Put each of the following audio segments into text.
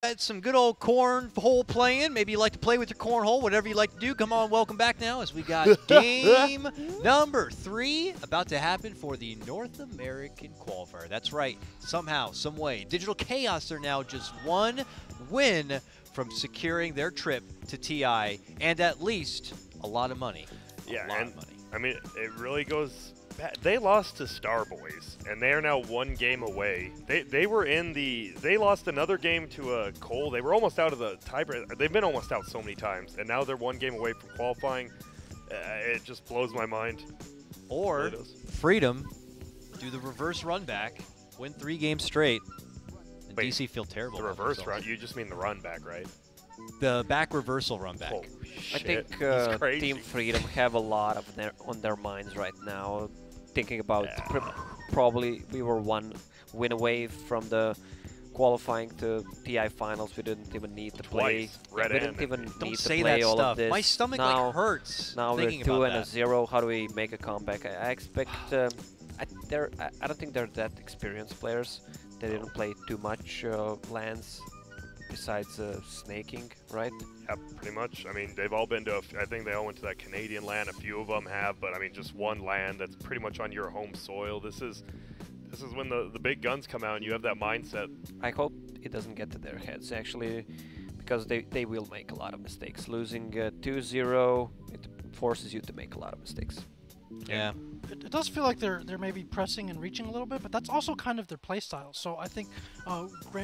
That's some good old cornhole playing. Maybe you like to play with your cornhole, whatever you like to do. Come on, welcome back now as we got game number 3 about to happen for the North American Qualifier. That's right. Somehow, some way, Digital Chaos are now just one win from securing their trip to TI and at least a lot of money. Yeah, and I mean, it really goes. They lost to Starboys, and they are now one game away. They were in the. They lost another game to Cole. They were almost out of the tiebreaker. They've been almost out so many times, and now they're one game away from qualifying. It just blows my mind. Or Freedom do the reverse run back, win 3 games straight, and Wait, DC feel terrible. The reverse run? You just mean the run back, right? The back reversal run back. Holy I shit. think Team Freedom have a lot of on their minds right now. Thinking about probably we were one win away from the qualifying to TI finals. We didn't even need to play. We didn't even need to play all of this. My stomach like hurts. Now we're thinking 2 about and that. 0. How do we make a comeback? I expect. I don't think they're that experienced players. They didn't play too much lands besides snaking, right? Yeah, pretty much. I mean, they've all been to, I think they all went to that Canadian land. A few of them have, but I mean, just one land that's pretty much on your home soil. This is when the big guns come out and you have that mindset. I hope it doesn't get to their heads, actually, because they will make a lot of mistakes. Losing 2-0, it forces you to make a lot of mistakes. Yeah. It does feel like they're maybe pressing and reaching a little bit, but that's also kind of their play style. So I think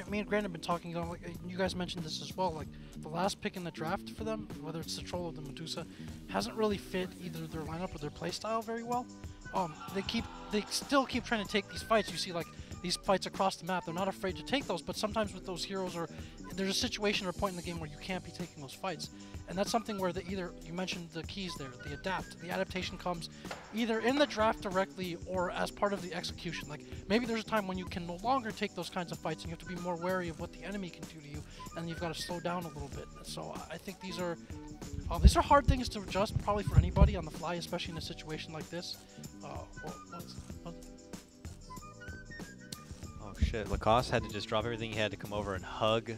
me and Grant have been talking, like, you guys mentioned this as well, like the last pick in the draft for them, whether it's the Troll or the Medusa, hasn't really fit either their lineup or their play style very well. They still keep trying to take these fights. You see, like, these fights across the map, they're not afraid to take those, but sometimes with those heroes, there's a situation or a point in the game where you can't be taking those fights. And that's something where you mentioned the keys there, the adaptation comes either in the draft directly or as part of the execution. Like, maybe there's a time when you can no longer take those kinds of fights and you have to be more wary of what the enemy can do to you, and you've got to slow down a little bit. So I think these are hard things to adjust probably for anybody on the fly, especially in a situation like this. Oh shit, Lacoste had to just drop everything he had to come over and hug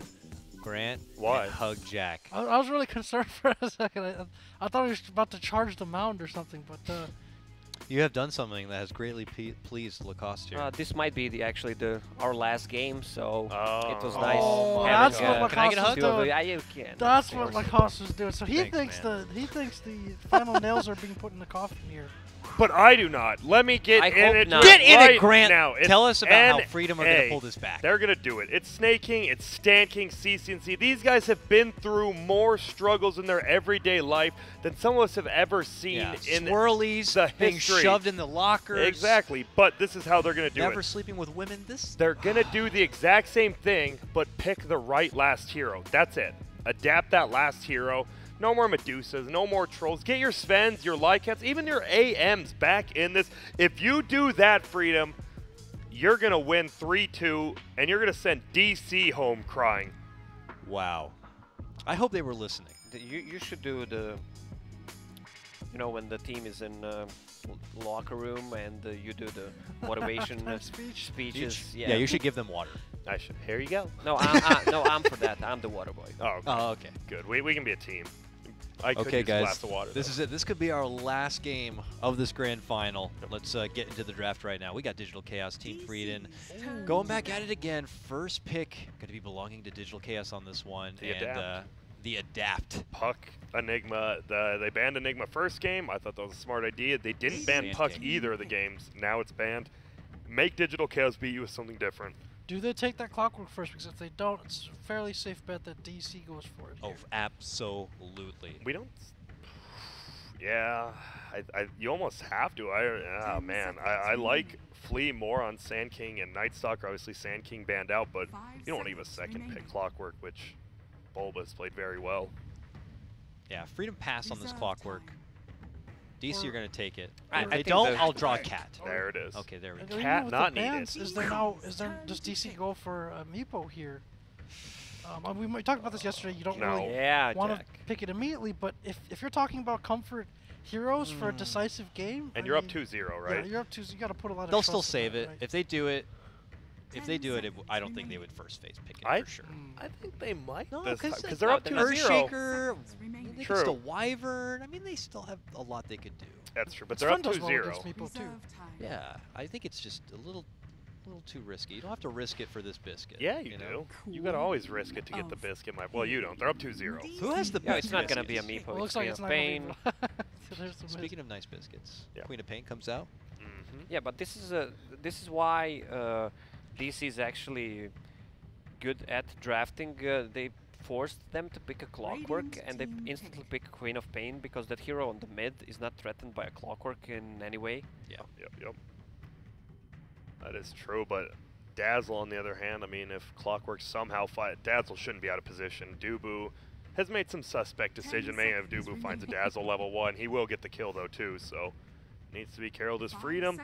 Grant. Why? And hug Jack. I was really concerned for a second. I thought he was about to charge the mound or something, but You have done something that has greatly pleased Lacoste here. This might be actually our last game, so it was nice. Oh, that's what Can I get a hug? Lacoste was doing. Yeah, you can. That's what Lacoste was doing. So he Thanks, thinks the final nails are being put in the coffin here. But I do not. Let me get I in hope it not. Get in right it, Grant! now. It's Tell us about how NA. Freedom are going to pull this back. They're going to do it. It's snaking, it's stanking, CC&C. These guys have been through more struggles in their everyday life than some of us have ever seen in swirlies, the being history. shoved in the lockers. Exactly. But this is how they're going to do Never it. sleeping with women. They're going to do the exact same thing, but pick the right last hero. That's it. Adapt that last hero. No more Medusas, no more Trolls. Get your Svens, your Lycats, even your AMs back in this. If you do that, Freedom, you're going to win 3-2, and you're going to send DC home crying. Wow. I hope they were listening. You should do when the team is in locker room and you do the motivation speeches. Yeah, you should give them water. I should. Here you go. No, I'm for that. I'm the water boy. Oh, okay. Oh, okay. Good. We can be a team. I could Okay, use a guys. glass of water, This is it. This could be our last game of this grand final. Let's get into the draft right now. We got Digital Chaos, Team Freedom. Going back at it again. First pick going to be belonging to Digital Chaos on this one. The Adapt. Puck, Enigma. They banned Enigma first game. I thought that was a smart idea. They didn't ban Puck either of the games. Now it's banned. Make Digital Chaos beat you with something different. Do they take that Clockwork first? Because if they don't, it's a fairly safe bet that DC goes for it. Oh, absolutely. We don't. Yeah, you almost have to. I like Flea more on Sand King and Night Stalker. Obviously, Sand King banned out, but you don't want to give a second pick Clockwork, which Bulba's played very well. Yeah, Freedom passed on this Clockwork. DC are going to take it. I If they think don't, I'll draw a cat. There it is. Okay, there we And go. even Cat with not the needed. bans, does DC go for Meepo here? We talked about this yesterday. You don't really want to pick it immediately, but if you're talking about comfort heroes for a decisive game, And you're up 2-0, right? Yeah, you're up 2. You got to put a lot of. They'll trust still in save that, it. right? If they do it, if they do it, I don't think they would first phase pick it I- for sure. I think they might No, this time because because they're up 2-0. Earthshaker, they True. can still Wyvern. I mean, they still have a lot they could do. That's true, but It's they're fun up does well against 2-0. Meepo too. Yeah, I think it's just a little too risky. You don't have to risk it for this biscuit. Yeah, you know? do. You gotta always risk it to get the biscuit. Well, you don't. They're up 2-0. Who has the Yeah, best it's not gonna be a biscuits? Meepo. Well, looks It's like Queen it's of not Pain. gonna be. There's the Speaking of nice biscuits, Yeah. Queen of Pain comes out. Yeah, but this is why DC is actually good at drafting. They forced them to pick a Clockwork, and they instantly pick a Queen of Pain because that hero on the mid is not threatened by a Clockwork in any way. Yeah. Yep. That is true, but Dazzle, on the other hand, I mean, if Clockwork somehow Dazzle shouldn't be out of position. Dubu has made some suspect decision making. If Dubu finds a Dazzle level 1, he will get the kill though too, so needs to be careful. His Freedom.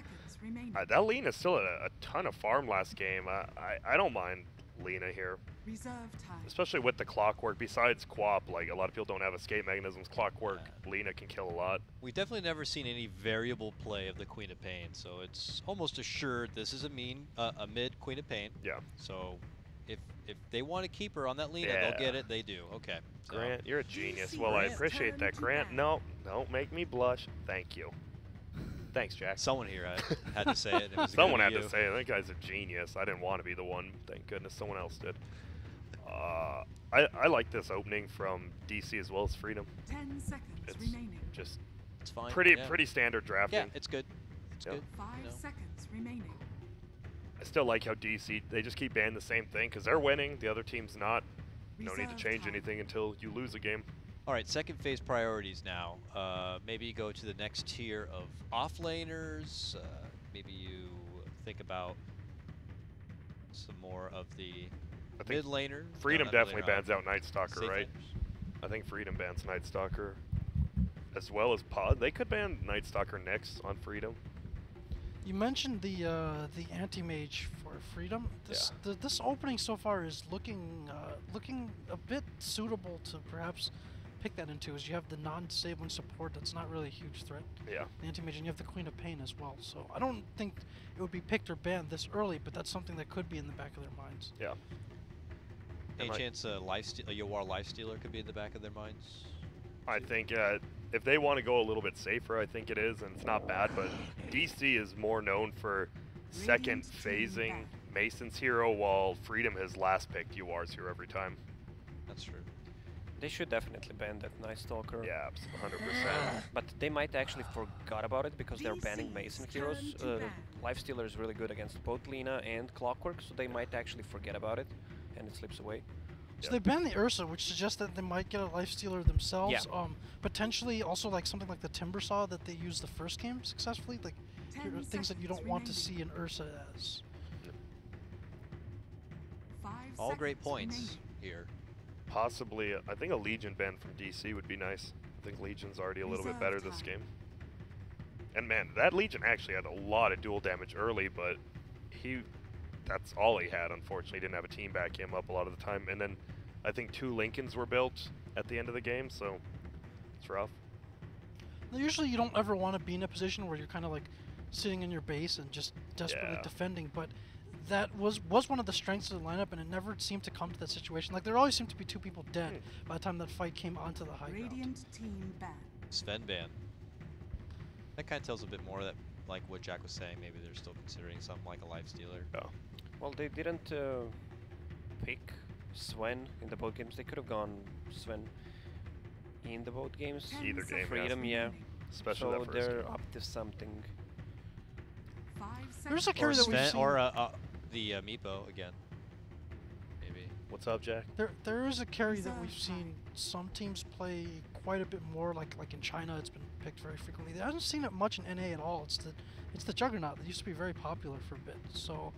That Lina still had a ton of farm last game. I don't mind Lina here. Reserve time. Especially with the Clockwork, besides Quap, like a lot of people don't have escape mechanisms. Clockwork, Lina can kill a lot. We've definitely never seen any variable play of the Queen of Pain, so it's almost assured this is a mid Queen of Pain. Yeah. So if they want to keep her on that Lina, Yeah. they'll get it. They do. Okay. So Grant, you're a genius. Well, I Grant, appreciate turn that, to Grant. back. No, don't make me blush. Thank you. Thanks, Jack. someone here had to say it. It was Someone gonna had be to you. say it. That guy's a genius. I didn't want to be the one. Thank goodness someone else did. I like this opening from DC as well as Freedom. 10 seconds It's remaining. just It's fine. pretty yeah. pretty standard drafting. Yeah, it's good. It's Yeah. good. 5 you know. seconds remaining. I still like how DC, they just keep banning the same thing because they're winning, the other team's not. No need to Reserve change time. anything until you lose a game. All right, second phase priorities now. Maybe go to the next tier of off-laners. Maybe you think about some more of the I think mid laners. Freedom definitely bans out Night Stalker, safe right? laners. I think Freedom bans Night Stalker as well as Pod. They could ban Night Stalker next on Freedom. You mentioned the anti-mage for Freedom. This opening so far is looking a bit suitable to perhaps pick that into, as you have the non-disabling support that's not really a huge threat. Yeah. The anti-mage, and you have the Queen of Pain as well. So I don't think it would be picked or banned this early, but that's something that could be in the back of their minds. Yeah. Any Am I- chance a Yawar Lifestealer could be in the back of their minds? I think if they want to go a little bit safer, I think it is, and it's not bad, but DC is more known for second phasing Mason's hero, while Freedom has last picked UR's hero every time. That's true. They should definitely ban that Night Stalker. Yeah, 100%. But they might actually forgot about it because they're banning Mason heroes. Lifestealer is really good against both Lina and Clockwork, so they might actually forget about it, and it slips away. So Yeah. they banned the Ursa, which suggests that they might get a Lifestealer themselves. Yeah. Potentially also like something like the Timber Saw that they used the first game successfully. Like 10 here are things that you don't seconds want to remaining. see an Ursa as. 5 All great seconds points remaining. here. Possibly, I think a Legion ban from DC would be nice. I think Legion's already a little bit Reserve better this time. game. And man, that Legion actually had a lot of dual damage early, but that's all he had, unfortunately. He didn't have a team back him up a lot of the time. And then I think 2 Lincolns were built at the end of the game, so it's rough. Now, usually you don't ever want to be in a position where you're kind of like sitting in your base and just desperately Yeah. defending, but that was one of the strengths of the lineup, and it never seemed to come to that situation. Like there always seemed to be 2 people dead by the time that fight came onto the high ground. Radiant team ban. Sven ban. That kind of tells a bit more that, like what Jack was saying, maybe they're still considering something like a Lifestealer. Yeah. Well, they didn't pick Sven in the both games. They could have gone Sven in the both games. 10 Either game, yeah. Freedom, yeah. Especially So that first they're game. up to something. 5 There's seconds. a Or carry that we've Sven, seen. or the Meepo again. Maybe. What's up, Jack? There is a carry that Reserve we've seen some teams play quite a bit more. Like in China, it's been picked very frequently. I haven't seen it much in NA at all. It's the Juggernaut that used to be very popular for a bit. So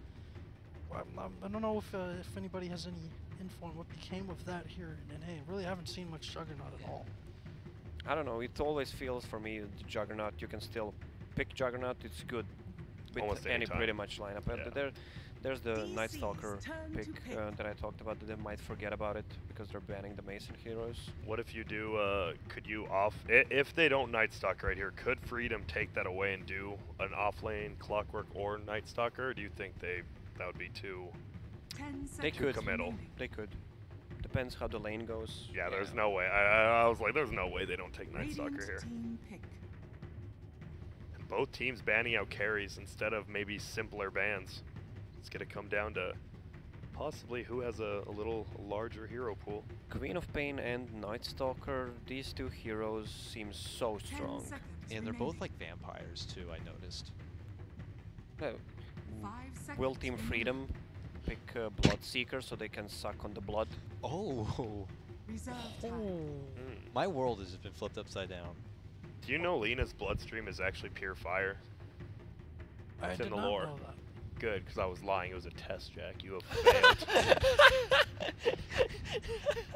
I don't know if anybody has any info on what became of that here in NA. Really haven't seen much Juggernaut at all. I don't know. It always feels for me the Juggernaut. You can still pick Juggernaut. It's good with Almost any anytime. pretty much lineup. And Yeah. there's the Night DC's Stalker turn to pick pick. that I talked about. That they might forget about it because they're banning the Mason heroes. What if you do, could you if they don't Night Stalker right here, could Freedom take that away and do an off lane Clockwork or Night Stalker? Or do you think they That would be too. 10 They seconds could. Committal. remaining. They could. Depends how the lane goes. Yeah, there's no way. I was like, there's no way they don't take Night Stalker Radiant here. team pick. And both teams banning out carries instead of maybe simpler bans. It's gonna come down to possibly who has a little larger hero pool. Queen of Pain and Night Stalker, these two heroes seem so 10 strong. seconds And they're both remaining. like vampires too, I noticed. Uh, 5 seconds will Team remaining. Freedom pick Bloodseeker so they can suck on the blood? Oh, Reserve time. my world has been flipped upside down. Do you know Lena's bloodstream is actually pure fire? I It's in did the not lore. know that. Good, because I was lying. It was a test, Jack. You have failed.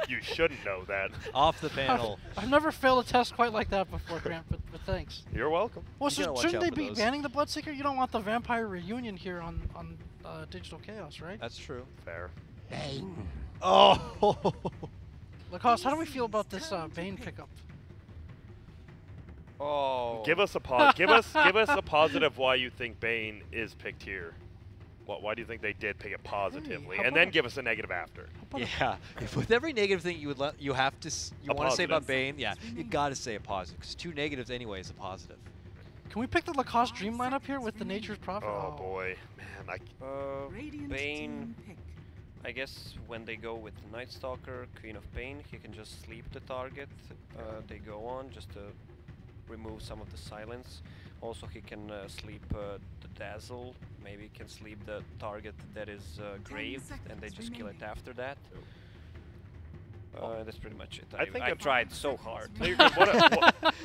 You shouldn't know that. Off the panel. I've never failed a test quite like that before, Grant, but thanks. You're welcome. Well, You gotta so watch shouldn't out they for be those. banning the Bloodseeker? You don't want the vampire reunion here on Digital Chaos, right? That's true. Fair. Oh, Lacoste, how do we feel about this Bane pickup? Oh. Give us a give us a positive why you think Bane is picked here. Why do you think they did pick it positively, how and then about- give us a negative after? yeah. If with every negative thing you have to you A want to say about positive. Bane, yeah, you got to say a positive because 2 negatives anyway is a positive. Can we pick the Lacoste Dream lineup here with the Nature's Prophet? Oh boy, man, Radiant Bane, team pick. I guess when they go with Night Stalker, Queen of Pain, he can just sleep the target. They go on just to remove some of the silence. Also, he can sleep the Dazzle. Maybe he can sleep the target that is graved, and they seconds just kill it remaining. after that. That's pretty much it. I think I've if- tried so hard. No, you're good.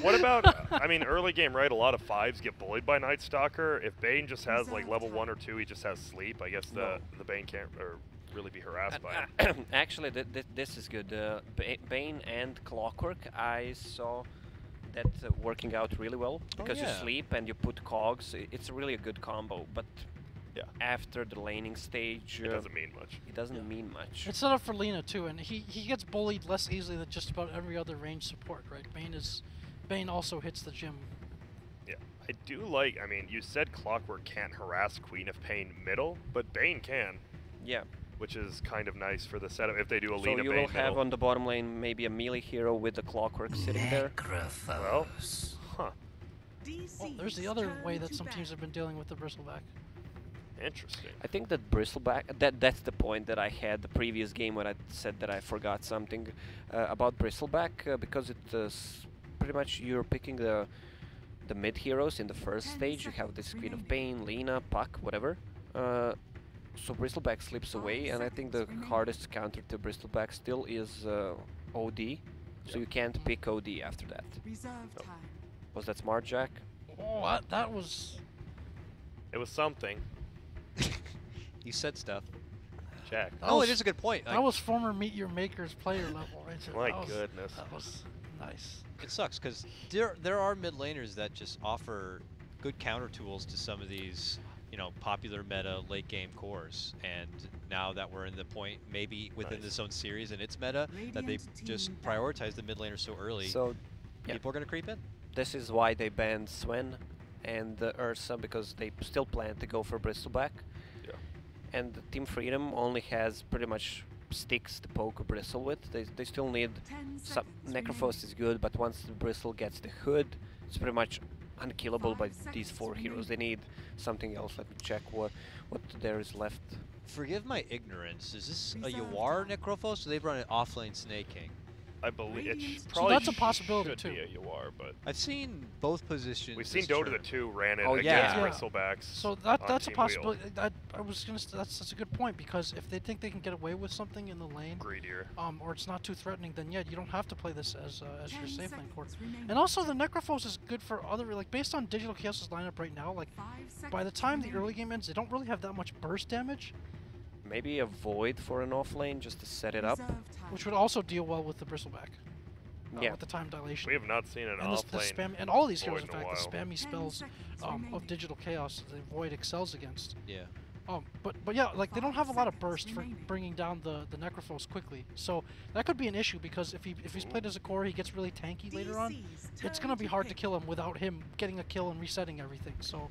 What about? I mean, early game, right? A lot of 5s get bullied by Night Stalker. If Bane just has like level 1 or 2, he just has sleep. I guess the Bane can't really be harassed by him. Actually, this is good. Bane and Clockwork, I saw that working out really well because you yeah. sleep and you put cogs. It's really a good combo. But Yeah. after the laning stage, It doesn't mean much. it doesn't mean much. It's set up for Lena too, and he gets bullied less easily than just about every other range support, right? Bane also hits the gym. Yeah, I do like. I mean, you said Clockwork can't harass Queen of Pain middle, but Bane can, Yeah. which is kind of nice for the setup if they do a So Lena you Bane will have middle. on the bottom lane maybe a melee hero with the Clockwork sitting there. Well, huh? Oh, there's the other way that some teams have been dealing with the Bristleback. Interesting. I think that Bristleback, that's the point that I had the previous game when I said that I forgot something about Bristleback because it's pretty much you're picking the mid heroes in the first 10 stage. You have this seconds Queen of remaining. Pain, Lena, Puck, whatever. So Bristleback slips away, and I think the seconds remaining. hardest counter to Bristleback still is OD. So you can't pick OD after that. Reserve time. Was that smart, Jack? Oh, that was. It was something. You said stuff. Jack. That Oh, was, it is a good point. That was former Meet Your Makers player level, right there. My That was- goodness. That was nice. It sucks because there are mid laners that just offer good counter tools to some of these, popular meta late game cores. And now that we're in the point, maybe within Nice. this own series and its meta, that they Radiant just team prioritize the mid laners so early, So yeah. people are gonna creep in. This is why they banned Sven and Ursa, because they still plan to go for Bristleback. Yeah. And Team Freedom only has pretty much sticks to poke a Bristle with. They still need 10 some. seconds Necrophos is good, but once the Bristle gets the hood, it's pretty much unkillable by 5 these 4 seconds heroes. They need something else. Let me check what there is left. Forgive my ignorance. Is this a Reserve Yawar time. Necrophos, or they've run an offlane Snake King? I believe it Radiant sh So probably that's a possibility, should too. be a Yawar, but I've seen both positions. we've seen this Dota the turn. 2 ran it Oh, against yeah. Yeah. Bristlebacks. So on that's a Team Wheel. possibility. I was gonna. That's a good point because if they think they can get away with something in the lane, Greedier. or it's not too threatening, then yeah, you don't have to play this as your 10 safe lane core. seconds remaining. And also the Necrophos is good for other based on Digital Chaos' lineup right now. Like 5 by the seconds time the remaining. early game ends, they don't really have that much burst damage, Maybe a Void for an off lane just to set it up. Reserve time. which would also deal well with the Bristleback. Yeah. With the time dilation. We have not seen an and the off-lane. spam and all of these Void heroes, in in a fact, the while. spammy 10 spells seconds of remaining. Digital Chaos, the Void excels against. Yeah. But yeah, like they don't have a lot of 5 burst seconds for remaining. bringing down the Necrophos quickly, so that could be an issue because if he's played as a core, he gets really tanky later on. DC's It's turn gonna be hard to pick. kill him without him getting a kill and resetting everything. So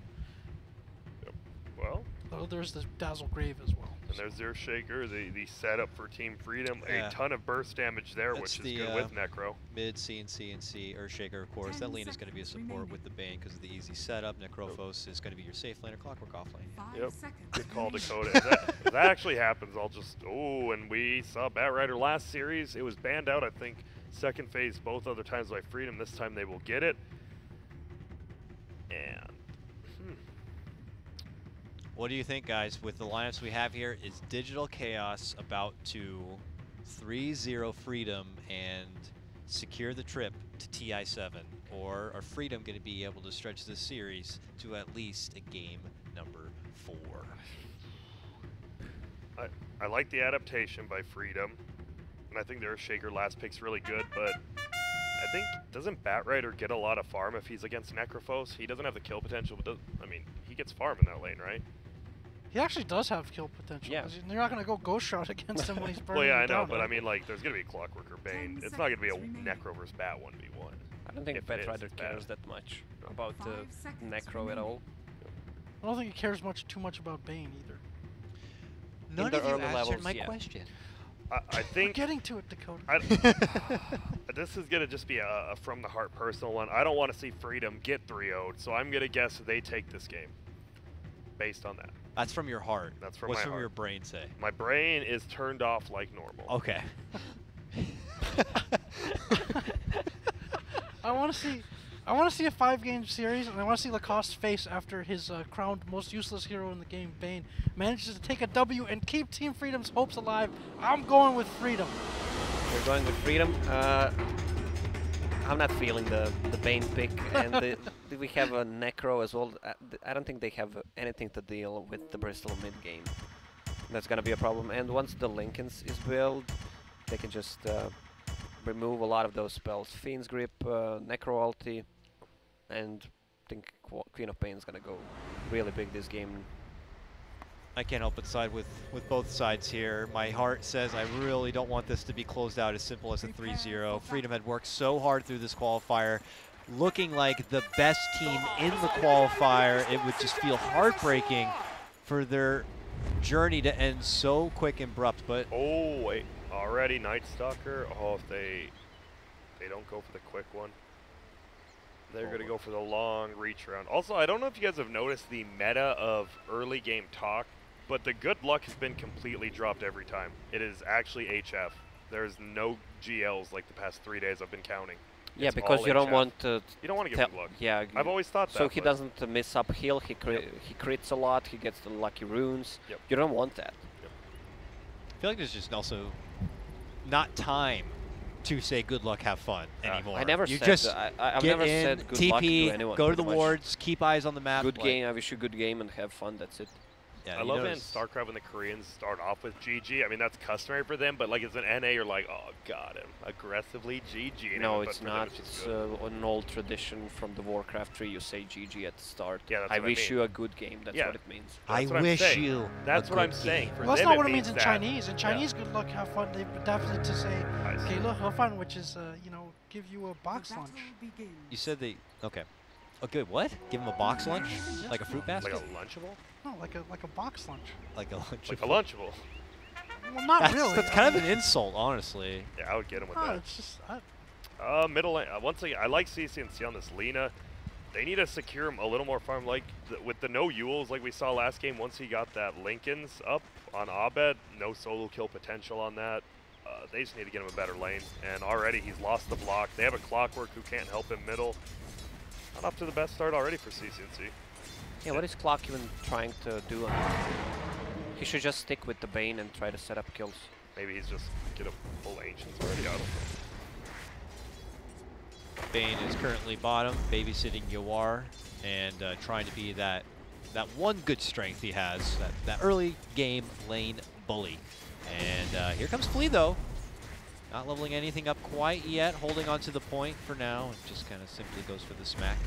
Well, though. There's this Dazzle Grave as well. And there's their Shaker, the setup for Team Freedom. Yeah. A ton of burst damage there, That's which is the, good with Necro. Mid CNC, Earthshaker, of course. That lane is going to be a support with the Bane because of the easy setup. Necrophos is going to be your safe lane or Clockwork off lane. 5 Yep. seconds Good call, remaining. Dakota. If that actually happens, I'll just... Oh, and we saw Batrider last series. It was banned out, I think, second phase both other times by Freedom. This time they will get it. And... What do you think, guys, with the lineups we have here? Is Digital Chaos about to 3-0 Freedom and secure the trip to TI7? Or are Freedom going to be able to stretch this series to at least a game number 4? I like the adaptation by Freedom, and I think their Shaker last pick's really good, but I think, doesn't Batrider get a lot of farm if he's against Necrophos? He doesn't have the kill potential, but I mean, he gets farm in that lane, right? He actually does have kill potential. Yeah. You're not gonna go Ghost Shroud against him when he's burning. Well, yeah, I you know, down, but I right? mean, like, there's going to be a Clockwork or Bane. 10 It's not going to be a seconds remaining. Necro versus Bat 1v1. I don't think If it is, Batrider it's cares bad. that much about 5 seconds Necro at remaining. all. I don't think he cares too much about Bane either. None the of you early answered levels, my yeah. question. I We're think... getting to it, Dakota. This is going to just be a from-the-heart personal one. I don't want to see Freedom get 3-0'd, so I'm going to guess they take this game based on that. That's from your heart. That's from What's my from heart. your brain say? My brain is turned off like normal. Okay. I want to see a 5-game series, and I want to see Lacoste face after his crowned most useless hero in the game, Bane, manages to take a W and keep Team Freedom's hopes alive. I'm going with Freedom. We're going with Freedom. I'm not feeling the Bane pick, and we have a Necro as well. I don't think they have anything to deal with the Bristol mid game. That's gonna be a problem. And once the Lincolns is built, they can just remove a lot of those spells. Fiend's Grip, Necro ulti, and I think Queen of Pain is gonna go really big this game. I can't help but side with both sides here. My heart says I really don't want this to be closed out as simple as a 3-0. Freedom had worked so hard through this qualifier, looking like the best team in the qualifier. It would just feel heartbreaking for their journey to end so quick and abrupt. But Oh, wait. Already Night Stalker. Oh, if they don't go for the quick one. They're going to go for the long reach round. Also, I don't know if you guys have noticed the meta of early game talk, but the good luck has been completely dropped every time. It is actually HF. There's no GLs like the past 3 days I've been counting. Yeah, It's because all you don't HF. want to. You don't want to tell- give good luck. Yeah. I've always thought that. So he but doesn't miss uphill. He crits a lot. He gets the lucky runes. Yep. You don't want that. I feel like there's just also not time to say good luck, have fun anymore. I never you said. just I've get never in, said good luck to TP, anyone. go to the pretty much. wards, keep eyes on the map. Good like- game. I wish you good game and have fun. That's it. Yeah, I you love it in notice- StarCraft when the Koreans start off with GG. I mean, that's customary for them, but like as an NA, you're like, oh, got him. Aggressively GG. No, but it's for them, not. just It's good. an old tradition from the Warcraft 3. You say GG at the start. Yeah, that's I what I wish mean. you a good game. That's Yeah. what it means. I That's what I'm wish saying. you. That's a what I'm good saying. game. For Well, that's them, not what it means means in that. Chinese. In Chinese, good luck, have fun. They would definitely to say, I see. 给乐和饭, which is, give you a box The lunch. battle begins. You said they. Okay. Oh, good. What? Give him a box lunch? Like a fruit basket? Like a Lunchable? No, like a box lunch. Like a lunch. Like a Lunchable. Well, not That's, really. that's kind of an insult, honestly. Yeah, I would get him with No, that. it's just. Middle lane. Once again, I like CCNC on this Lina. They need to secure him a little more farm. Like with the no Yules, like we saw last game. Once he got that Lincoln's up on Abed, no solo kill potential on that. They just need to get him a better lane. And already he's lost the block. They have a Clockwork who can't help him middle. Not up to the best start already for CCNC. Yeah, what is Clock even trying to do? He should just stick with the Bane and try to set up kills. Maybe he's just get a full Ancients already. I don't know. Bane is currently bottom, babysitting Yawar, and trying to be that one good strength he has, that early game lane bully. And here comes Flea, though. Not leveling anything up quite yet, holding on to the point for now, and just kind of simply goes for the smack.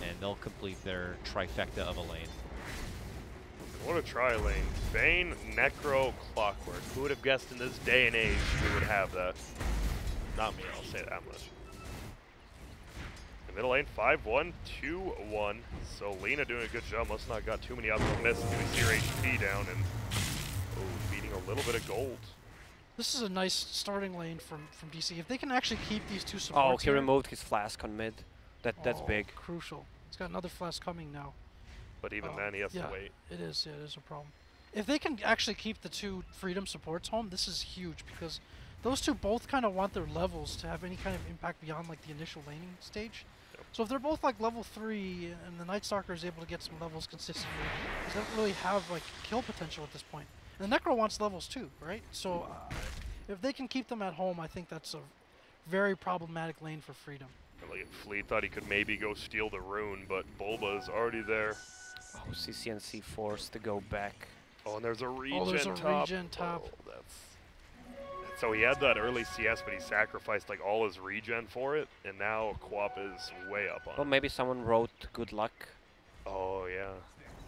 And they'll complete their trifecta of a lane. What a try lane. Bane, Necro, Clockwork. Who would have guessed in this day and age we would have that? Not me, I'll say that much. Middle lane, 5-1, 2-1. So Lena doing a good job. Must not got too many uphill misses. We see her HP down and beating a little bit of gold. This is a nice starting lane from DC. If they can actually keep these two Oh, supports he here, removed his flask on mid. That's big. Crucial. He's got another flash coming now. But even then, he has yeah, to wait. it is a problem. If they can actually keep the two Freedom supports home, this is huge because those two both kind of want their levels to have any kind of impact beyond like the initial laning stage. Yep. So if they're both like level 3 and the Night Stalker is able to get some levels consistently, they don't really have like kill potential at this point. And the Necro wants levels too, right? So if they can keep them at home, I think that's a very problematic lane for Freedom. Like Flea thought he could maybe go steal the rune, but Bulba is already there. Oh, CCNC forced to go back. Oh, and there's a regen Oh, there's a top. regen top. Oh, so he had that early CS, but he sacrificed like all his regen for it, and now Quap is way up on Well, him. maybe someone wrote good luck. Oh, yeah.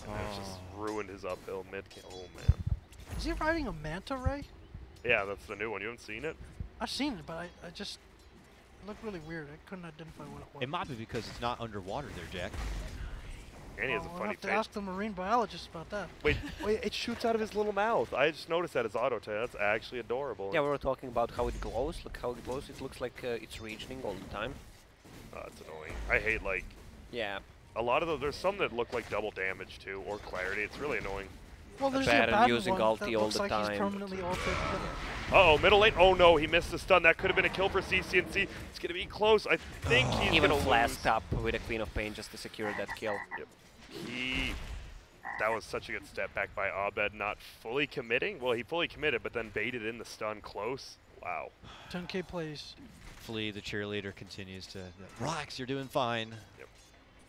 And that's just ruined his uphill mid. Oh, man. Is he riding a Manta Ray? Yeah, that's the new one. You haven't seen it? I've seen it, but I just it looked really weird. I couldn't identify what it was. It might be because it's not underwater there, Jack. And he has a I'll funny have to face. ask the marine biologist about that. Wait, it shoots out of his little mouth. I just noticed that as auto tag. That's actually adorable. Yeah, we were talking about how it glows. Look how it glows. It looks like it's regioning all the time. It's annoying. I hate like Yeah. a lot of those. There's some that look like double damage too, or clarity. It's really annoying. Well, there's Baron the using one ulti that all looks the like time. he's permanently altered. Uh-oh, middle lane. Oh no, he missed the stun. That could have been a kill for CCNC. It's gonna be close. I think he's Even gonna flasked lose. up with a Queen of Pain just to secure that kill. Yep. That was such a good step back by Abed, not fully committing. Well, he fully committed, but then baited in the stun close. Wow. 10K plays. Flea, the cheerleader, continues to relax. You're doing fine. Yep.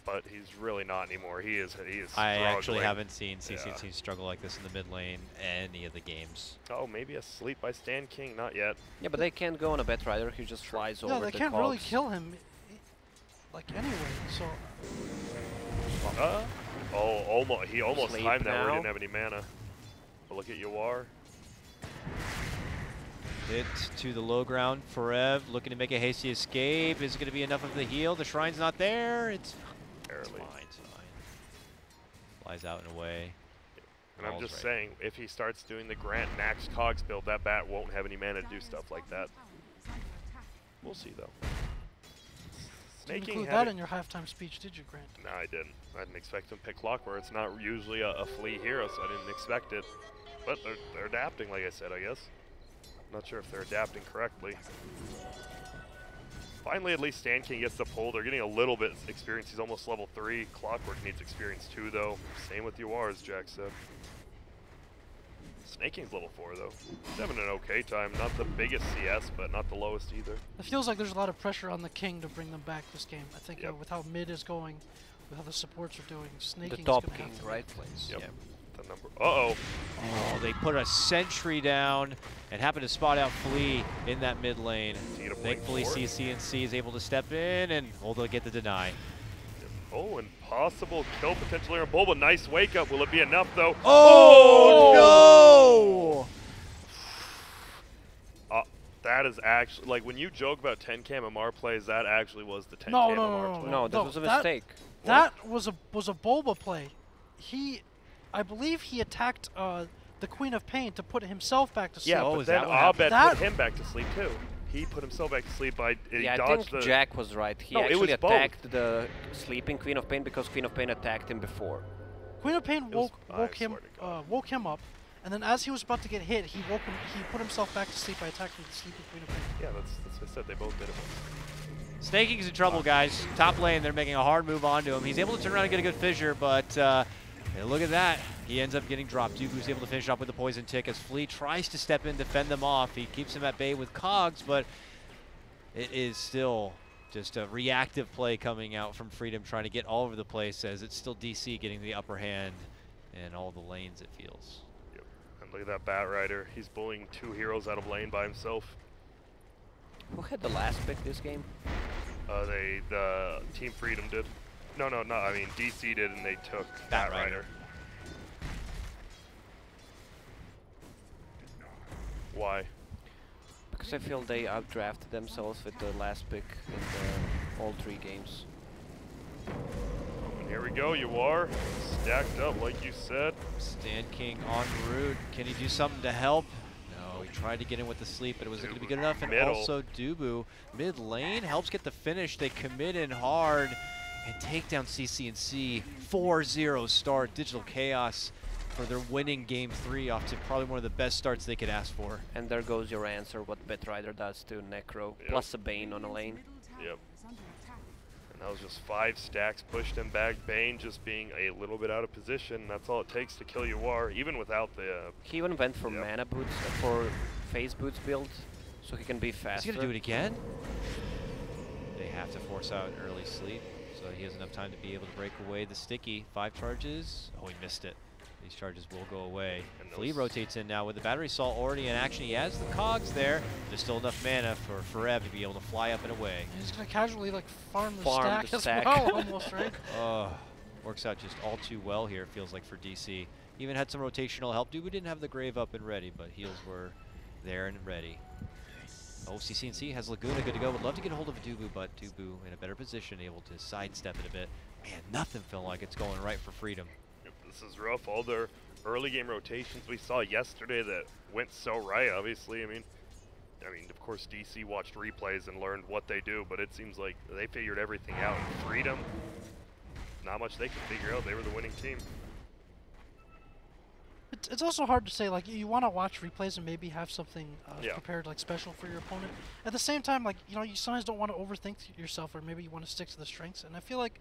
But he's really not anymore. He is I actually struggling. haven't seen CCNC Yeah. struggle like this in the mid lane any of the games. Oh, maybe a sleep by Stan King. Not yet. Yeah, but they can't go on a Bet Rider. He just flies over Yeah, the they can't really cogs. kill him, like anyway. So He almost Sleep timed that where he now. didn't have any mana. But look at Yawar. Hit to the low ground. Forev looking to make a hasty escape. Is it going to be enough of the heal? The shrine's not there. It's Barely. fine. It's fine. Flies out and away. And I'm Ball's just right. saying, if he starts doing the Grant Nax Cogs build, that bat won't have any mana to do stuff like that. We'll see, though. didn't Snaking include had that in your halftime speech, did you, Grant? No, I didn't. I didn't expect him to pick Clockwork. It's not usually a Flea hero, so I didn't expect it. But they're adapting, like I said, I guess. Not sure if they're adapting correctly. Finally, at least Stan King gets the pull. They're getting a little bit experience. He's almost level 3. Clockwork needs experience too, though. Same with Yawar, as Jack said. Snake King's level 4, though. He's having an okay time. Not the biggest CS, but not the lowest either. It feels like there's a lot of pressure on the King to bring them back this game. I think Yep. with how mid is going, with how the supports are doing, Snake The King's top gonna King, have to right? make plays. Yep. Yeah. The number. Uh-oh. Oh, they put a sentry down and happen to spot out Flea in that mid lane. Need a blink Thankfully, forward. CCNC is able to step in and they'll get the deny. Oh, and possible kill potential here. Bulba, nice wake up. Will it be enough, though? Oh, That is actually, like, when you joke about 10K MMR plays, that actually was the 10K No, MMR play. No, that No, was a that- mistake. That was a Bulba play. I believe he attacked the Queen of Pain to put himself back to sleep. Yeah, Oh, but is then that what happened? Abed That- put him back to sleep, too. He put himself back to sleep by, he Yeah, I dodged think the... Jack was right. He No, it actually was both. attacked the sleeping Queen of Pain because Queen of Pain attacked him before. Queen of Pain was- I woke him swear to God. woke him up, and then as he was about to get hit, he put himself back to sleep by attacking the sleeping Queen of Pain. Yeah, that's what I said. They both did it. Snaking's in trouble, guys. Top lane, they're making a hard move onto him. He's able to turn around and get a good fissure, but hey, look at that. He ends up getting dropped. Dooku's able to finish off with the poison tick as Flea tries to step in, defend them off. He keeps him at bay with Cogs, but it is still just a reactive play coming out from Freedom, trying to get all over the place as it's still DC getting the upper hand in all the lanes, it feels. Yep. And look at that Bat Rider. He's bullying 2 heroes out of lane by himself. Who had the last pick this game? The Team Freedom did. No, I mean, DC did, and they took Bat Bat Rider. Rider. Why? Because I feel they outdrafted themselves with the last pick in all 3 games. And here we go, you are stacked up like you said. Stand King en route. Can he do something to help? No, he tried to get in with the sleep, but it wasn't going to be good enough. And Middle. also Dubu, mid lane, helps get the finish. They commit in hard and take down CCNC. 4-0 start. Digital Chaos for their winning game 3 off to probably one of the best starts they could ask for. And there goes your answer, what Betrider does to Necro, Yep. plus a Bane on a lane. Yep. And that was just 5 stacks pushed him back. Bane just being a little bit out of position. That's all it takes to kill Yuar, even without the... He even went for Yep. mana boots, for phase boots build, so he can be Is faster. he going to do it again? They have to force out an early sleep, so he has enough time to be able to break away the sticky. 5 charges. Oh, he missed it. These charges will go away. And Flea those- rotates in now with the battery assault already in action. He has the cogs there. There's still enough mana for Forev to be able to fly up and away. And he's gonna casually like farm the Farm stack the as stack. well, almost, right? Oh, works out just all too well here, it feels like, for DC. Even had some rotational help. Dubu didn't have the grave up and ready, but heals were there and ready. Oh, CCNC has Laguna good to go. Would love to get a hold of Dubu, but Dubu in a better position, able to sidestep it a bit. Man, nothing feeling like it's going right for Freedom. Yep, this is rough. All their early game rotations we saw yesterday that went so right, obviously. I mean, of course, DC watched replays and learned what they do, but it seems like they figured everything out. Freedom, not much they could figure out. They were the winning team. It's also hard to say, like, you want to watch replays and maybe have something Yeah. prepared, like, special for your opponent. At the same time, like, you know, you sometimes don't want to overthink yourself, or maybe you want to stick to the strengths. And I feel like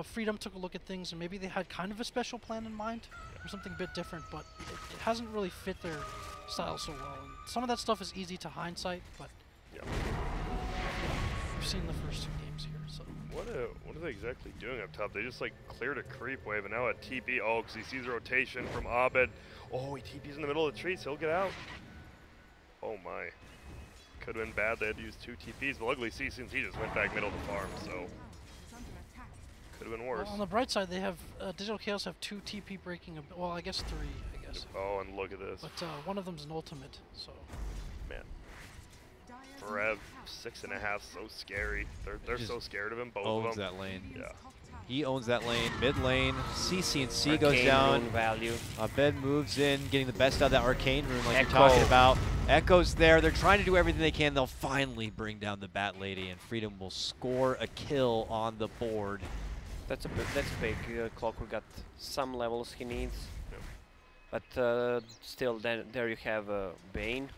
Freedom took a look at things, and maybe they had kind of a special plan in mind, or something a bit different, but it hasn't really fit their style so well. And some of that stuff is easy to hindsight, but Yeah. we've seen the first 2 games here, so. What are they exactly doing up top? They just like cleared a creep wave, and now a TP. Oh, because he sees a rotation from Abed. Oh, he TP's in the middle of the trees. He'll get out. Oh my. Could have been bad. They had to use 2 TPs. But luckily, CCNC just went back middle to farm, so could have been worse. On the bright side, they have Digital Chaos have 2 TP breaking. Well, I guess 3. I guess. Oh, and look at this. But one of them's an ultimate, so. Man. Forev, 6.5, so scary. They're just so scared of him, both Owns of them. that lane. Yeah. He owns that lane. Mid lane, CCNC goes Arcane down. rune value. Ben moves in, getting the best out of that arcane rune like Echo. you're talking about. Echo's there. They're trying to do everything they can. They'll finally bring down the Bat Lady, and Freedom will score a kill on the board. That's big. Clockwork got some levels he needs. Yep. But still, then there you have Bane.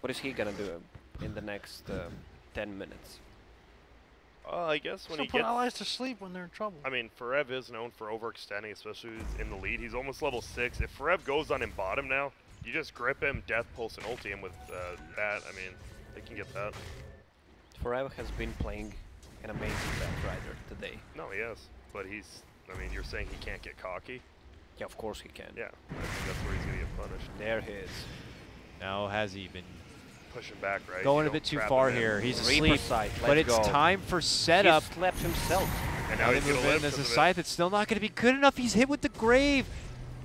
What is he gonna do in the next 10 minutes? I guess when So he put gets... allies to sleep when they're in trouble. I mean, Forev is known for overextending, especially in the lead. He's almost level 6. If Forev goes on in bottom now, you just grip him, Death Pulse, and ulti him with that. I mean, they can get that. Forever has been playing an amazing Batrider today. No, he is. But he's... I mean, you're saying he can't get cocky? Yeah, of course he can. Yeah. I think that's where he's going to get punished. There he is. Now has he been Pushing back, right? going You a bit don't too trap far him in. here? He's Reaper asleep, side, but let's it's go. time for setup. He slept himself. And Now now they he's going move to live in as the because of scythe. It's still not going to be good enough. He's hit with the grave.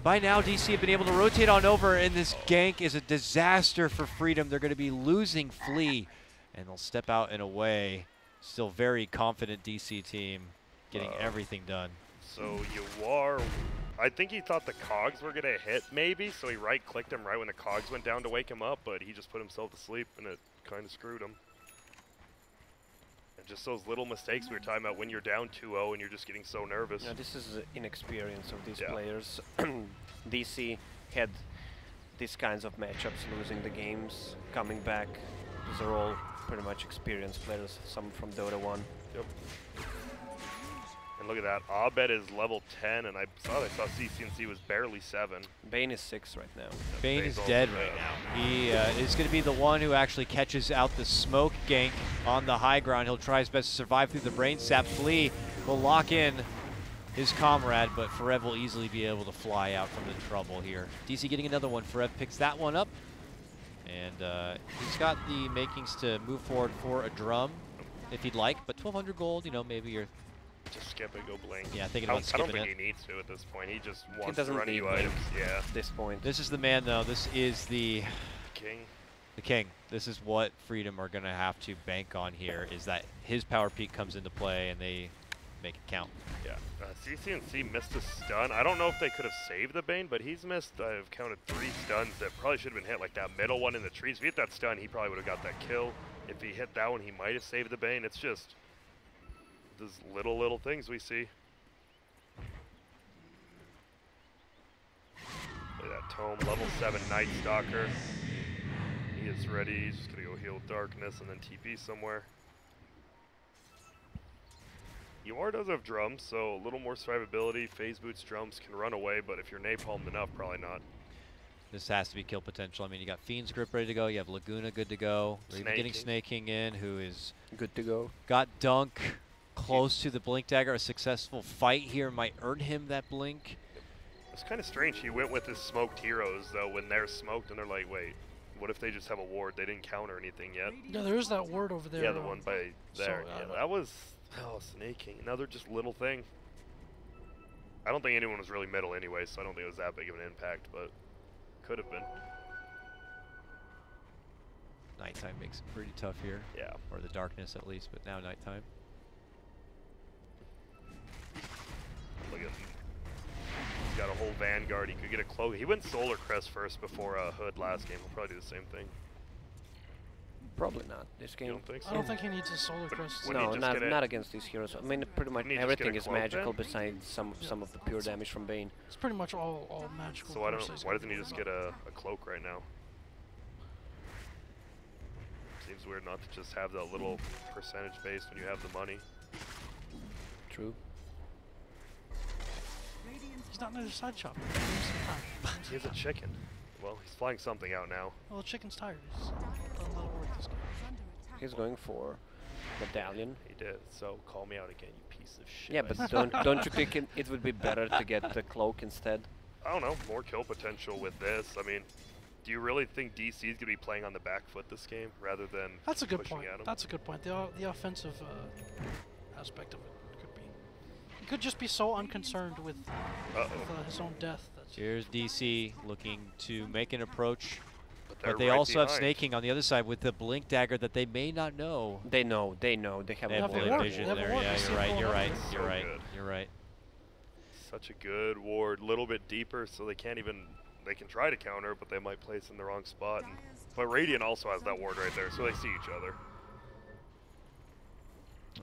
By now, DC have been able to rotate on over, and this gank is a disaster for Freedom. They're going to be losing Flea, and they'll step out and away. Still very confident DC team getting everything done. So you are... I think he thought the cogs were going to hit, maybe, so he right-clicked him right when the cogs went down to wake him up, but he just put himself to sleep, and it kind of screwed him. And just those little mistakes we were talking about when you're down 2-0 and you're just getting so nervous. Yeah, this is the inexperience of these Yeah. players. DC had these kinds of matchups, losing the games, coming back. These are all pretty much experienced players, some from Dota 1. Yep. And look at that, Abed is level 10, and I saw CCNC was barely 7. Bane is 6 right now. Bane Bane's is also dead dead. right now. He is going to be the one who actually catches out the smoke gank on the high ground. He'll try his best to survive through the brain sap. Flea will lock in his comrade, but Forev will easily be able to fly out from the trouble here. DC getting another one. Forev picks that one up, and he's got the makings to move forward for a drum if he'd like, but 1,200 gold, you know, maybe you're... Just skip it, go blink. Yeah, thinking I about don't skipping think it. he needs to at this point. He just He wants to doesn't run need new blink items. Yeah. at this point. This is the man, though. This is the King. the king. This is what Freedom are going to have to bank on here, is that his power peak comes into play and they make it count. Yeah. CC&C missed a stun. I don't know if they could have saved the Bane, but he's missed, I've counted 3 stuns that probably should have been hit, like that middle one in the trees. If he hit that stun, he probably would have got that kill. If he hit that one, he might have saved the Bane. It's just those little things we see. Look at that Tome, level 7 Night Stalker. He is ready. He's just going to go heal Darkness and then TP somewhere. UR does have drums, so a little more survivability. Phase Boots drums can run away, but if you're napalmed enough, probably not. This has to be kill potential. I mean, you got Fiend's Grip ready to go. You have Laguna good to go. We're even getting Snake King in, who is Good to go. got Dunk close to the Blink Dagger. A successful fight here might earn him that Blink. It's kind of strange. He went with his smoked heroes, though, when they're smoked, and they're like, wait, what if they just have a ward? They didn't counter anything yet. Yeah, there is that ward over there. Yeah, the one by there. So, yeah, that was, oh, Snake King. Another just little thing. I don't think anyone was really middle anyway, so I don't think it was that big of an impact, but could have been. Nighttime makes it pretty tough here. Yeah. Or the darkness at least, but now nighttime. Look at him. He's got a whole Vanguard. He could get a cloak. He went Solar Crest first before Hood last game. He'll probably do the same thing. Probably not. This You game. don't think so? I don't think he needs a solar crest. Wouldn't he No, just get not against these heroes. I mean, pretty much Wouldn't he just get everything a is cloak magical then? besides some of the pure damage from Bane. It's pretty much all magical. So why courses. doesn't he just get a cloak right now? Seems weird not to just have that little percentage base when you have the money. True. He's not another side shop. He has a chicken. Well, he's flying something out now. Well, the chicken's tired. He's done a lot of work this game. He's going for Medallion. He did. So call me out again, you piece of shit. Yeah, but don't you think it would be better to get the cloak instead? I don't know. More kill potential with this. I mean, do you really think DC is going to be playing on the back foot this game rather than That's a good pushing point. at him? That's a good point. The offensive aspect of it could be. He could just be so unconcerned with his own death. Here's DC looking to make an approach. they're But they right also have behind. Snake King on the other side with the Blink Dagger that they may not know. They know. They have They a have the bullet ward. vision They have a there. ward. Yeah, They see you're right. going You're on. right. So You're right. good. You're right. Such a good ward. Little bit deeper, so they can't even. They can try to counter, but they might place in the wrong spot. But Radiant also has that ward right there, so they see each other.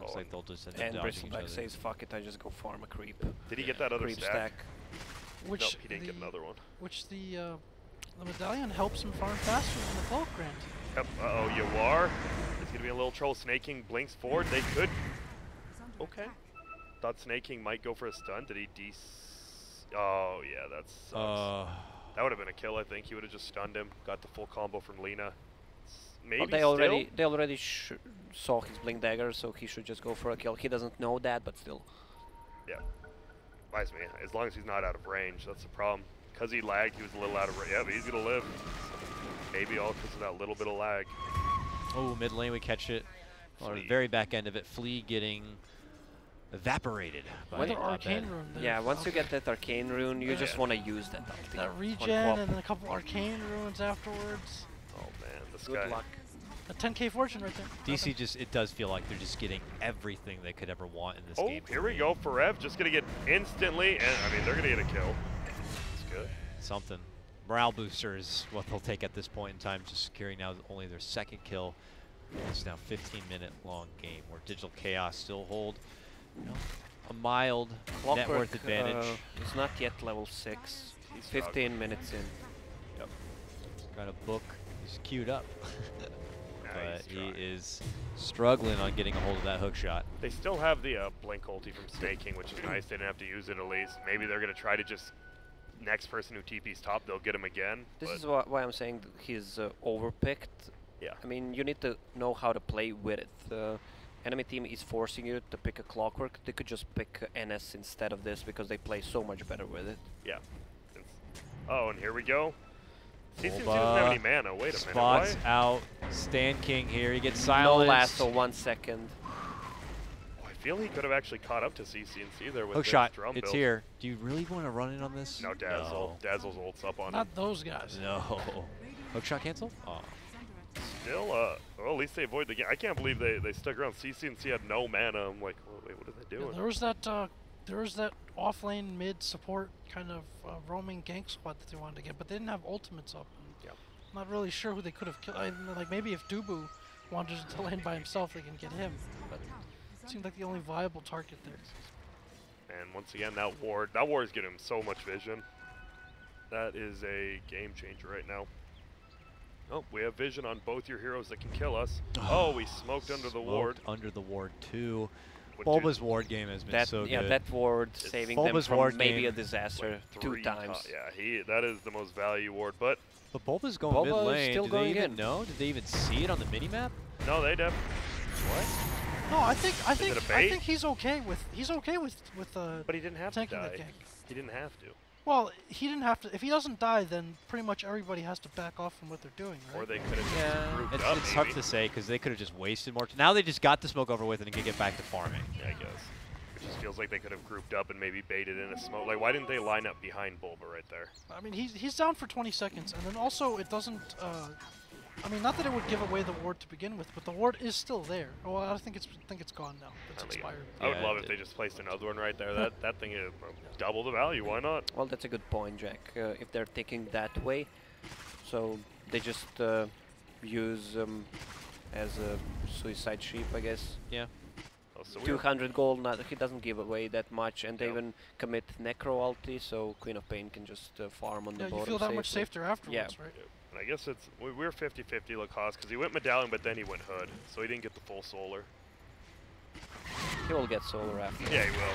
Looks Oh, like they'll just end up And dodging each Bristleback other. says, "Fuck it, I just go farm a creep." Did he get that other Creep stack? stack. Which Nope, he didn't get another one. Which the medallion helps him farm faster than the cloak grant. Yep. Uh-oh, Yawar. It's going to be a little troll. Snake King blinks forward. They could. Okay. Thought Snake King might go for a stun. Did he Oh, yeah, that sucks. That would have been a kill, I think. He would have just stunned him. Got the full combo from Lina. Maybe Well, they already saw his blink dagger, so he should just go for a kill. He doesn't know that, but still. Yeah. Buys me. As long as he's not out of range, that's the problem. Because he lagged, he was a little out of range. Yeah, but he's going to live. Maybe all because of that little bit of lag. Oh, mid lane we catch it. Or the very back end of it, Flea getting evaporated by With the Abed. arcane rune there. Yeah, once you get that arcane rune, you just want to use that ulti. That on regen Quap. and then a couple arcane runes afterwards. Oh, man. This Good guy. luck. A 10k fortune right there. DC just, it does feel like they're just getting everything they could ever want in this Oh, game. here we go. Forev just going to get instantly. And, I mean, they're going to get a kill. That's good. Something. Morale booster is what they'll take at this point in time, just securing now only their second kill. It's now 15-minute long game where Digital Chaos still hold, you know, a mild net worth advantage. It's not yet level 6. He's 15 minutes in. Yep. Got a book. He's queued up. Nice But he try. is struggling on getting a hold of that hook shot. They still have the blink ulti from Snake King, which is nice. They didn't have to use it at least. Maybe they're going to try to just next person who TP's top, they'll get him again. This but is why I'm saying he's overpicked. yeah. I mean, you need to know how to play with it. The enemy team is forcing you to pick a Clockwork. They could just pick NS instead of this because they play so much better with it. Yeah. Oh, and here we go. CCMC Boba doesn't have any mana. Wait a Spots minute. Why? out. Stan King here. He gets No silenced. lasso, 1 second. Oh, I feel he could have actually caught up to CCNC there with Hook his shot. drum It's build. here. Do you really want to run in on this? No, Dazzle. Dazzle's ults up on him. Not those guys. No. Hook shot cancel? Oh. Still, well, at least they avoid the game. I can't believe they stuck around. CC&C had no mana. I'm like, oh, wait, what are they doing? Yeah, there was that off lane mid support kind of roaming gank squad that they wanted to get, but they didn't have ultimates up. And I'm not really sure who they could have killed. Like maybe if Dubu wanders into lane by himself, they can get him. But it seemed like the only viable target there. And once again, that ward is giving him so much vision. That is a game changer right now. Oh, we have vision on both your heroes that can kill us. Oh, we smoked under the ward. Under the ward too. Would Bulba's ward game has been so Yeah, good. that ward saving Bulba's them ward from maybe game a disaster Like 2 times. Yeah, that is the most value ward. But Bulba's going Bulba mid is lane. still Do going they even in. know? Did they even see it on the minimap? no, they def. What? No, I it a think bait? he's okay with But he didn't have to tanking that die. gank. He didn't have to. Well, he didn't have to. If he doesn't die, then pretty much everybody has to back off from what they're doing, right? Or they could have just Yeah, grouped it's up, tough maybe. to say because they could have just wasted more. Now they just got the smoke over with and can get back to farming. Yeah, I guess. It just feels like they could have grouped up and maybe baited in a smoke. Like, why didn't they line up behind Bulba right there? I mean, he's down for 20 seconds, and then also it doesn't. I mean, not that it would give away the ward to begin with, but the ward is still there. Well, I think it's gone now. It's I mean, expired. I would Yeah, love it if they just placed another one right there. That thing is double the value. Why not? Well, that's a good point, Jack. If they're thinking that way, so they just use as a suicide sheep, I guess. Yeah. Oh, so we're 200 gold, he doesn't give away that much, and they Yep. even commit Necro ulti, so Queen of Pain can just farm on the Yeah, bottom you feel that much safely. safer afterwards, right? And I guess we're 50-50 Lacoste because he went medallion, but then he went hood, so he didn't get the full solar. He will get solar after. Yeah, he will.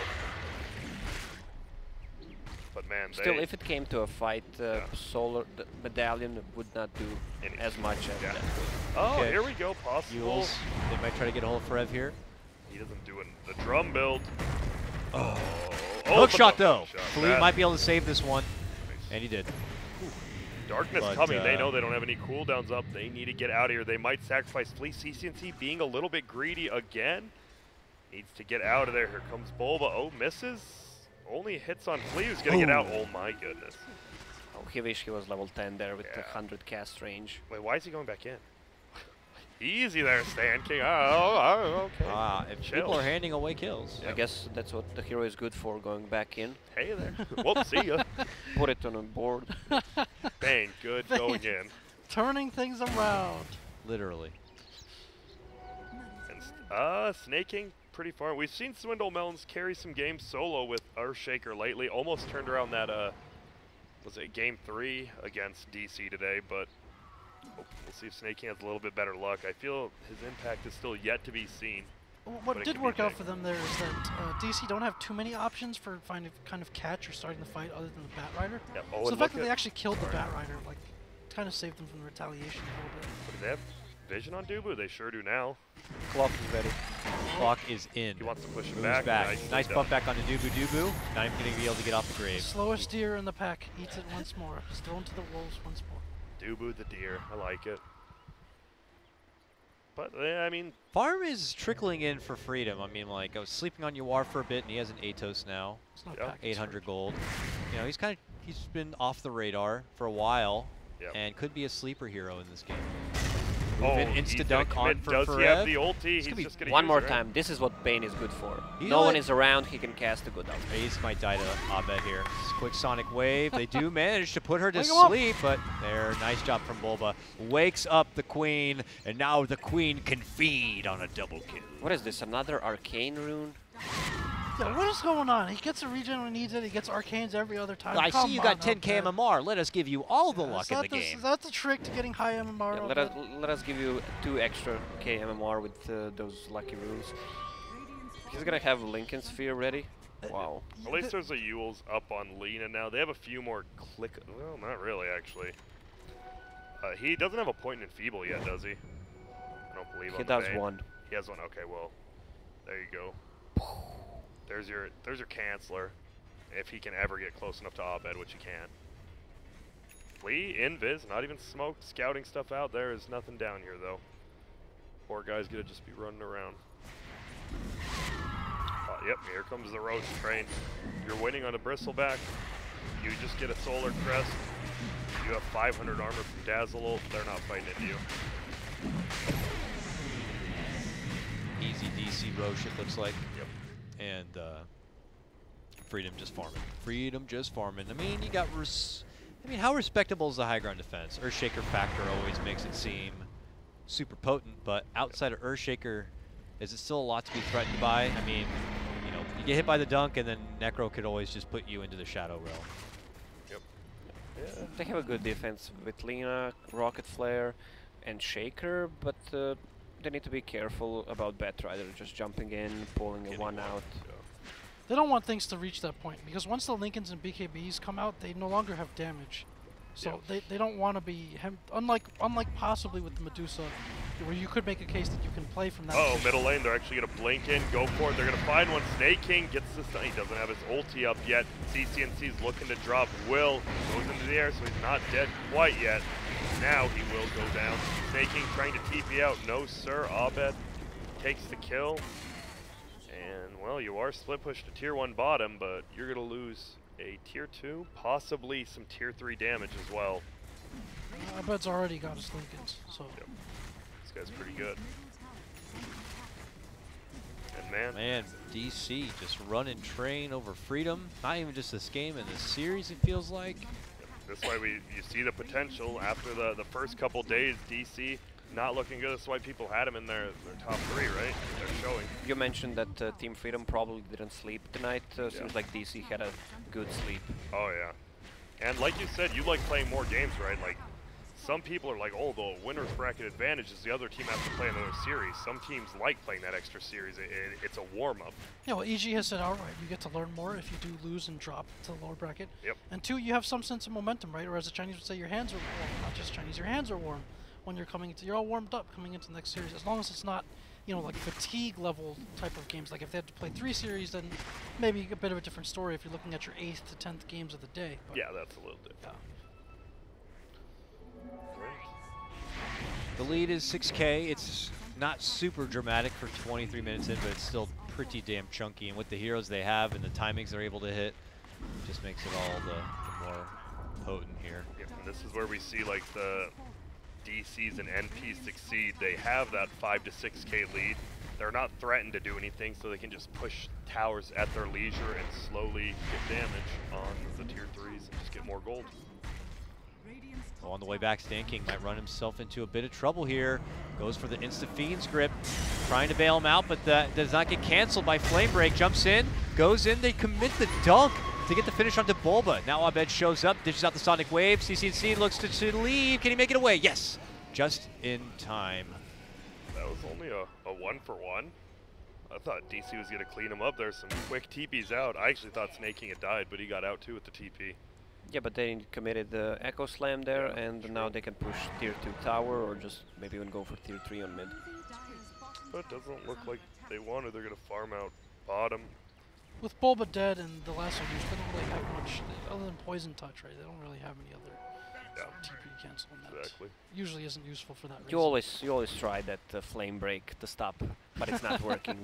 But man, Still, they, if it came to a fight, solar the medallion would not do Anything. as much as Yeah. that. oh, Okay. here we go, possible. Yules. They might try to get a hold of Forev here. He doesn't do the drum build. Oh. Oh, Hook but shot the though. hook shot, Fleet that- might be able to save this one, nice. and he did. Darkness But, coming. They know they don't have any cooldowns up. They need to get out of here. They might sacrifice Flea. CC&C being a little bit greedy again. Needs to get out of there. Here comes Bulba. Oh, misses. Only hits on Flea. Who's going to get out? Oh, my goodness. Oh, he wish he was level 10 there with the Yeah. 100 cast range. Wait, why is he going back in? Easy there, Stan King. Oh, okay. If Chill. people are handing away kills. I guess that's what the hero is good for, going back in. Hey there. Well, see ya. Put it on a board. Bang. Good going in. Turning things around. Literally. And Snake King pretty far. We've seen Swindle Melons carry some games solo with Earthshaker lately. Almost turned around that was it game 3 against DC today, but we'll see if Snake King has a little bit better luck. I feel his impact is still yet to be seen. What But it did could be work out big. for them there is that DC don't have too many options for finding kind of catch or starting the fight other than the Bat Rider. Yep. Oh, So and the look fact that at- they actually killed the sorry. Bat Rider, like, kind of saved them from the retaliation a little bit. Do they have vision on Dubu? They sure do now. Clock is ready. Clock is in. He wants to push him Moves back. back. Nicely Nice done. bump back onto Dubu Dubu. Not even going to be able to get off the grave. Slowest deer in the pack eats it once more. Is thrown to the wolves once more. Dubu the deer. I like it. But, I mean, Farm is trickling in for freedom. I mean, like, I was sleeping on Yuar for a bit, and he has an Atos now. It's not Yeah. packed. 800 gold. You know, he's been off the radar for a while, Yep. and could be a sleeper hero in this game. oh, Moving he's insta gonna dunk on commit. for Does he have Forev. the ulti? He's gonna be just going to One use more it, right? time. This is what Bane is good for. You No know one what? is around. He can cast a good ult. Ace might die to Abed here. Quick sonic wave. They do manage to put her to Wake him up. sleep, but there, nice job from Bulba. Wakes up the queen, and now the queen can feed on a double kill. What is this? Another arcane rune? Yeah, what is going on? He gets a regen when he needs it. He gets arcanes every other time. I Come see you on, got 10k Abed. MMR. Let us give you all the luck Is in that the game. Is that the trick to getting high MMR? Yeah, Abed? let us give you 2 extra KMMR with those lucky runes. He's gonna have Lincoln Sphere ready. Wow. At least there's a Yules up on Lena now. They have a few more click. Well, not really, actually. He doesn't have a point in Feeble yet, does he? I don't believe He on does the Bane. one. He has one. Okay, well, there you go. There's your canceller. If he can ever get close enough to Abed, which he can. Lee, invis, not even smoked, scouting stuff out. There is nothing down here though. Poor guy's gonna just be running around. Yep, here comes the roach train. You're winning on a bristleback. You just get a solar crest. You have 500 armor from Dazzle. They're not fighting into you. Easy DC Roche, it looks like. Yep. And Freedom just farming. Freedom just farming. I mean, you got... I mean, how respectable is the high ground defense? Earthshaker factor always makes it seem super potent, but outside of Earthshaker, is it still a lot to be threatened by? I mean, you know, you get hit by the dunk, and then Necro could always just put you into the Shadow Realm. Yep. Yeah. They have a good defense with Lina, Rocket Flare, and Shaker, but they need to be careful about Batrider just jumping in, pulling a one out. Yeah. They don't want things to reach that point, because once the Lincolns and BKBs come out, they no longer have damage. So they don't want to be, unlike possibly with the Medusa, where you could make a case that you can play from that. Oh, position. middle lane, they're actually going to blink in, go for it. They're going to find one. Snake King gets the stun. He doesn't have his ulti up yet. CCNC's looking to drop. Will goes into the air, so he's not dead quite yet. Now he will go down. Snake King trying to TP out. No, sir. Abed takes the kill. And, well, you are split pushed to tier 1 bottom, but you're going to lose a tier 2, possibly some tier 3 damage as well. Abed's already got his Lincolns, so. Yep. This guy's pretty good. And Man, DC just running train over Freedom. Not even just this game, in this series, it feels like. That's why you see the potential after the first couple days. DC not looking good. That's why people had him in their top 3, right? They're showing. You mentioned that Team Freedom probably didn't sleep tonight. Seems like DC had a good sleep. Oh yeah, and like you said, you like playing more games, right? Like some people are like, oh, the winner's bracket advantage is the other team has to play another series. Some teams like playing that extra series. It's a warm-up. Yeah, well, EG has said outright, you get to learn more if you do lose and drop to the lower bracket. Yep. And 2, you have some sense of momentum, right? Or as the Chinese would say, your hands are warm. Not just Chinese, your hands are warm when you're coming into. You're all warmed up coming into the next series. As long as it's not, you know, like fatigue level type of games. Like if they had to play 3 series, then maybe a bit of a different story if you're looking at your 8th to 10th games of the day. But Yeah, that's a little different. yeah. The lead is 6K. It's not super dramatic for 23 minutes in, but it's still pretty damn chunky. And with the heroes they have and the timings they're able to hit, just makes it all the more potent here. Yep, and this is where we see like the DCs and NPs succeed. They have that 5 to 6K lead. They're not threatened to do anything, so they can just push towers at their leisure and slowly get damage on the tier 3s and just get more gold. Oh, on the way back, Stan King might run himself into a bit of trouble here. Goes for the Insta-Fiend's grip, trying to bail him out, but that does not get canceled by Flame Break. Jumps in, goes in, they commit the dunk to get the finish onto Bulba. Now Abed shows up, dishes out the Sonic Wave. CCNC looks to leave. Can he make it away? Yes, just in time. That was only a 1-for-1. I thought DC was going to clean him up. There's some quick TPs out. I actually thought Snake King had died, but he got out too with the TP. Yeah, but they committed the Echo Slam there, Yeah, and now they can push tier 2 tower or just maybe even go for tier 3 on mid. But it doesn't look like they wanted. They're going to farm out bottom. With Bulba dead and the last one, they don't really have much other than Poison Touch, right? They don't really have any other TP cancel on that. Exactly. Usually isn't useful for that reason. You always try that Flame Break to stop, but it's not working.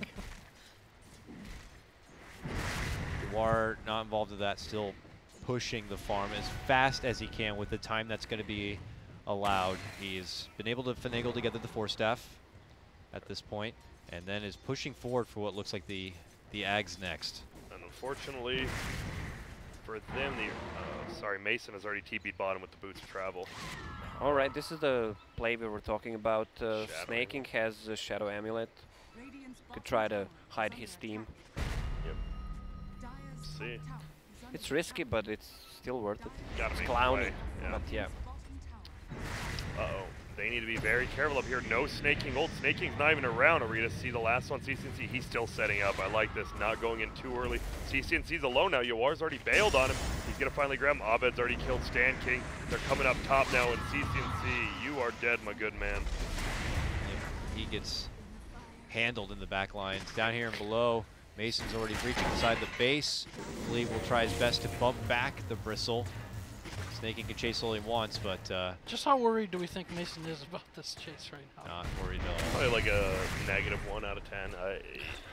Dewar not involved in that, still pushing the farm as fast as he can with the time that's going to be allowed. He's been able to finagle together the 4-staff at this point, and then is pushing forward for what looks like the Ags next. And unfortunately for them, Mason has already TP'd bottom with the Boots of Travel. Alright, this is the play we were talking about. Snake King has a Shadow Amulet. Could try to hide his team. Yep. See. It's risky, but it's still worth it. Gotta It's make the clowny, play, yeah. but yeah. Uh-oh. They need to be very careful up here. No Snake King ult. Snake King's not even around. Are we going to see the last one? CCNC, he's still setting up. I like this. Not going in too early. CCNC's alone now. Yawar's already bailed on him. He's going to finally grab him. Abed's already killed Stan King. They're coming up top now, and CCNC, you are dead, my good man. He gets handled in the back lines. Down here and below, Mason's already breaching inside the base. Lee will try his best to bump back the Bristle. Snake King can chase only once, but Just how worried do we think Mason is about this chase right now? not worried at all. Probably like like a -1 out of 10.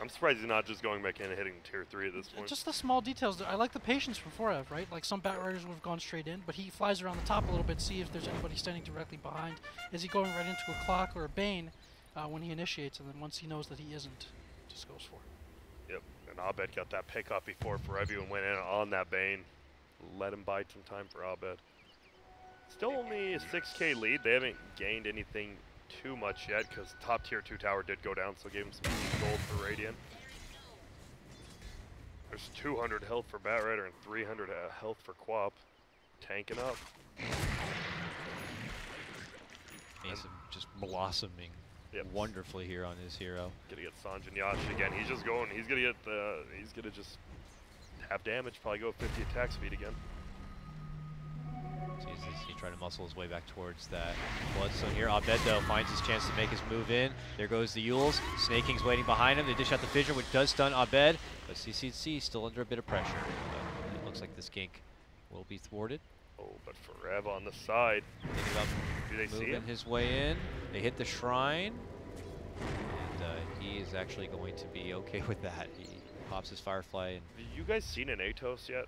I'm surprised he's not just going back in and hitting tier 3 at this point. Just the small details. I like the patience from Forev, right? Like some Bat Riders would have gone straight in, but he flies around the top a little bit, see if there's anybody standing directly behind. Is he going right into a Clock or a Bane when he initiates, and then once he knows that he isn't, just goes for it. Yep, and Abed got that pick up before Forevu and went in on that Bane. Let him bide some time for Abed. Still only a 6K lead. They haven't gained anything too much yet because top tier 2 tower did go down, so gave him some gold for Radiant. There's 200 health for Bat Rider and 300 health for Quap. Tanking up. Mason just blossoming wonderfully here on his hero. Gonna get Sanjin Yashi again. He's just going. He's gonna get. He's gonna just have damage. Probably go 50 attack speed again. He tried to muscle his way back towards that Bloodstone here. Abed, though, finds his chance to make his move in. There goes the Yules. Snake King's waiting behind him. They dish out the Fissure, which does stun Abed. But CCC still under a bit of pressure. But it looks like this gank will be thwarted. Oh, but Forev on the side. Thinking about Do they see him? his way in. They hit the shrine. And he is actually going to be okay with that. He pops his Firefly. And Have you guys seen an Atos yet?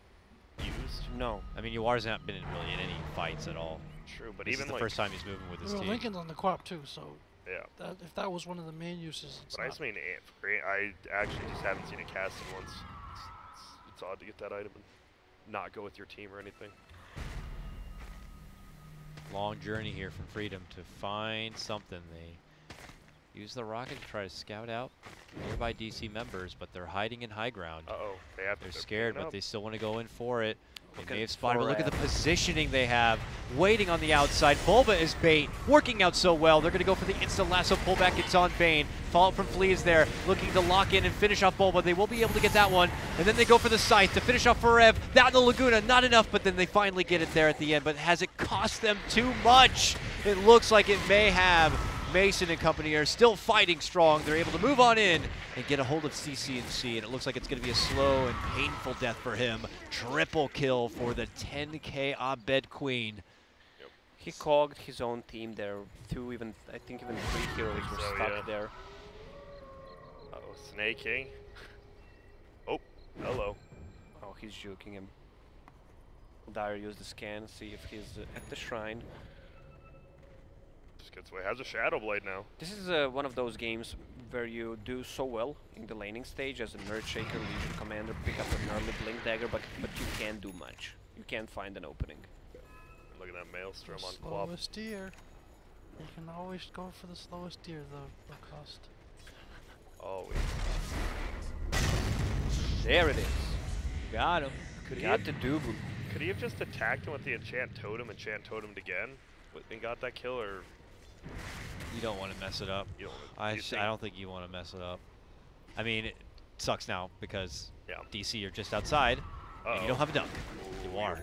Used? No. I mean, Yuar's not been in really in any fights at all. True, but This even is the like first time he's moving with his Well, team. Lincoln's on the Quap too, so yeah. if that was one of the main uses, it's But I not. just mean, I actually just haven't seen it casted once. It's odd to get that item and not go with your team or anything. Long journey here from Freedom to find something. They use the rocket to try to scout out nearby DC members, but they're hiding in high ground. Uh-oh. They're scared, but they still want to go in for it. Look They may at have spotted, but look at the Forev. positioning they have. Waiting on the outside. Bulba is bait. Working out so well. They're going to go for the instant lasso pullback. It's on Bane. Fallout from Flea is there. Looking to lock in and finish off Bulba. They will be able to get that one. And then they go for the Scythe to finish off Forev. That in the Laguna. Not enough, but then they finally get it there at the end. But has it cost them too much? It looks like it may have. Mason and company are still fighting strong. They're able to move on in and get a hold of CCNC, and it looks like it's going to be a slow and painful death for him. Triple kill for the 10K Abed Queen. He cogged his own team there. I think even 3 heroes were so, stuck yeah. there. Uh-oh, Snake King. Oh, hello. Oh, he's juking him. Dire used the scan, see if he's at the shrine. Just gets away. Has a Shadow Blade now. This is one of those games where you do so well in the laning stage as a Nerd Shaker, Legion Commander, pick up an early Blink Dagger, but you can't do much. You can't find an opening. Look at that Maelstrom on The Quap. slowest deer. You can always go for the slowest deer, the cost. Always. There it is. Got him. Could he Got have, the Dubu. could he have just attacked him with the Enchant Totem again? And got that kill, or You don't want to mess it up. you don't? I you think- don't think you want to mess it up. I mean, it sucks now because Yeah. DC are just outside, and you don't have a dunk. You are.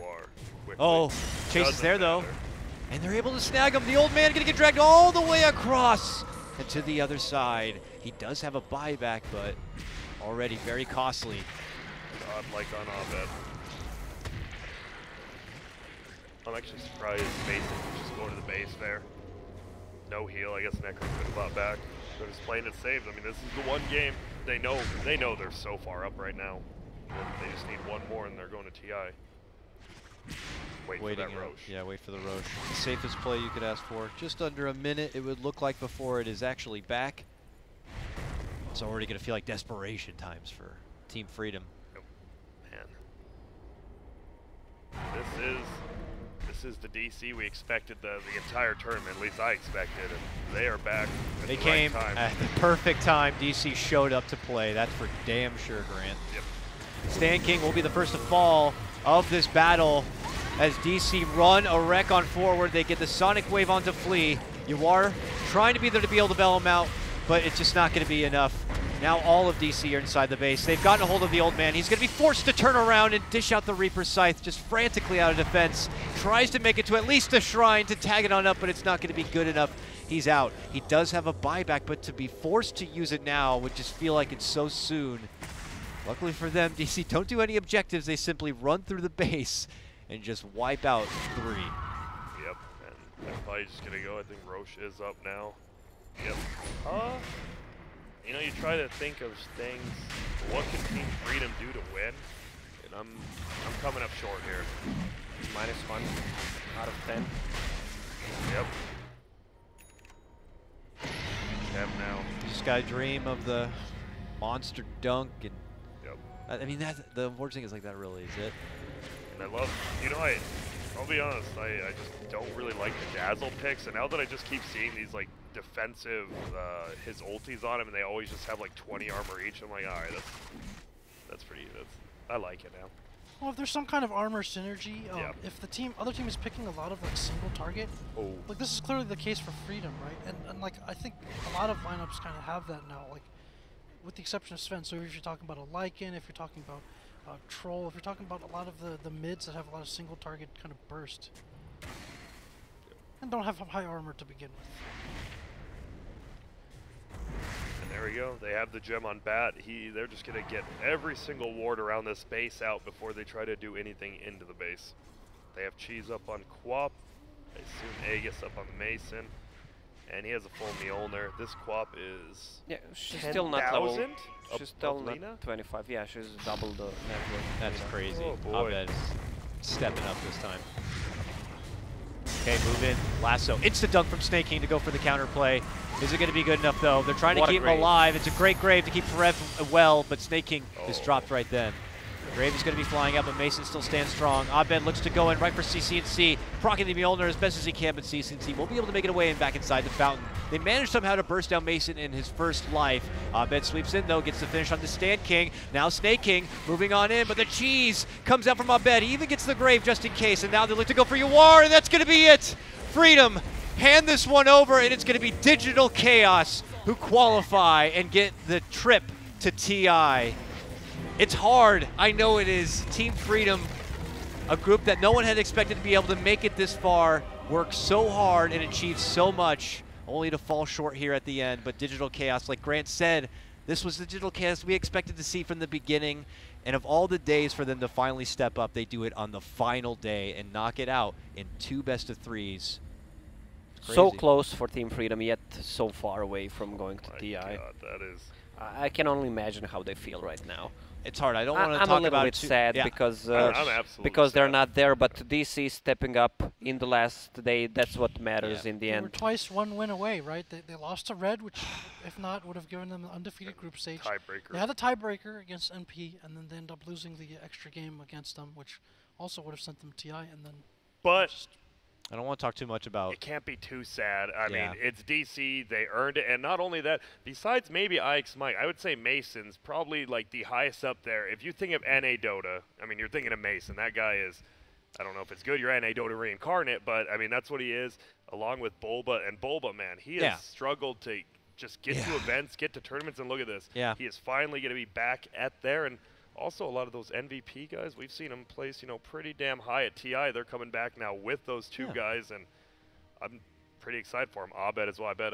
Quickly. Oh, Chase is Doesn't there though. matter. And they're able to snag him. The old man gonna get dragged all the way across and to the other side. He does have a buyback, but already very costly. Godlike on Abed. I'm actually surprised Mason was just going to the base there. No heal. I guess Necro could have bought back. They're just playing it safe. I mean, this is the one game they know they're so far up right now. They just need one more, and they're going to TI. Wait Waiting for that out. Roche. Yeah, wait for the Roche. The safest play you could ask for. Just under a minute, it would look like before it is actually back. It's already going to feel like desperation times for Team Freedom. Man. This is the DC we expected the entire tournament. At least I expected, and they are back at They the came right time. at the perfect time. DC showed up to play. That's for damn sure, Grant. Yep. Stan King will be the first to fall of this battle as DC run a wreck on forward. They get the Sonic Wave onto Flea. You are trying to be there to be able to bail him out, but it's just not going to be enough. Now all of DC are inside the base. They've gotten a hold of the old man. He's going to be forced to turn around and dish out the Reaper Scythe just frantically out of defense. Tries to make it to at least a shrine to tag it on up, but it's not going to be good enough. He's out. He does have a buyback, but to be forced to use it now would just feel like it's so soon. Luckily for them, DC don't do any objectives. They simply run through the base and just wipe out 3. Yep. And they're probably just gonna go. I think Roche is up now. Yep. you try to think of things. What can Team Freedom do to win? And I'm coming up short here. -1 out of 10. Yep. Kev now. This guy dream of the monster dunk, and Yep. I mean that the unfortunate thing is like that really is it. And I love, I'll be honest, I just don't really like the Dazzle picks, and now that I just keep seeing these like defensive, his ultis on him, and they always just have like 20 armor each, I'm like, all right, I like it now. Well, if there's some kind of armor synergy, Yeah. if the other team is picking a lot of like single target, Oh. like this is clearly the case for Freedom, right? And like I think a lot of lineups kind of have that now, like with the exception of Sven. So if you're talking about a Lycan, if you're talking about Troll, if you're talking about a lot of the mids that have a lot of single target kind of burst, and don't have high armor to begin with. And there we go. They have the gem on Bat. They're just gonna get every single ward around this base out before they try to do anything into the base. They have Cheese up on Quap. I assume Aegis up on Mason. And he has a full Mjolnir. This Quap is Yeah, she's still not level. 10,000 She's still of not Lina? 25. Yeah, she's double the net worth. That's Lina. crazy. Oh, boy. Abed is stepping up this time. Okay, move in. Lasso. Instant dunk from Snake King to go for the counter play. Is it going to be good enough, though? They're trying to What a keep him grave. alive. It's a great grave to keep Rev well, but Snake King is Oh. dropped right then. Grave is going to be flying up, but Mason still stands strong. Abed looks to go in right for CC&C, procking the Mjolnir as best as he can, but CC&C won't be able to make it away and back inside the fountain. They managed somehow to burst down Mason in his first life. Abed sweeps in, though, gets the finish on the Stand King. Now Snake King moving on in, but the cheese comes out from Abed. He even gets the grave just in case, and now they look to go for Yawar, and that's going to be it. Freedom hand this one over, and it's going to be Digital Chaos who qualify and get the trip to TI. It's hard. I know it is. Team Freedom, a group that no one had expected to be able to make it this far, work so hard and achieve so much, only to fall short here at the end. But Digital Chaos, like Grant said, this was the Digital Chaos we expected to see from the beginning. And of all the days for them to finally step up, they do it on the final day and knock it out in 2 best-of-3s. So Crazy. close for Team Freedom, yet so far away from going to My TI. God, that is. I can only imagine how they feel right now. It's hard. I don't want to I'm talk a little about bit it too- sad yeah. because I'm absolutely because they're sad. not there, but DC stepping up in the last day. That's what matters Yeah. in the They were end. twice one win away, right? They lost to Red, which if not would have given them the undefeated group stage. Tiebreaker. They had the tiebreaker against NP, and then they end up losing the extra game against them, which also would have sent them TI, and then But just I don't want to talk too much about. it can't be too sad. I Yeah. mean, it's DC. They earned it. And not only that, besides maybe Ike's Mike, I would say Mason's probably like the highest up there. If you think of NA Dota, I mean, you're thinking of Mason. That guy is, I don't know if it's good, you're NA Dota reincarnate, but I mean, that's what he is, along with Bulba. And Bulba, man, he has Yeah. struggled to just get to Yeah. events, get to tournaments, and look at this. Yeah. He is finally going to be back at there. And also, a lot of those MVP guys, we've seen them place, pretty damn high at TI. They're coming back now with those 2 Yeah. guys, and I'm pretty excited for him. Abed as well. I bet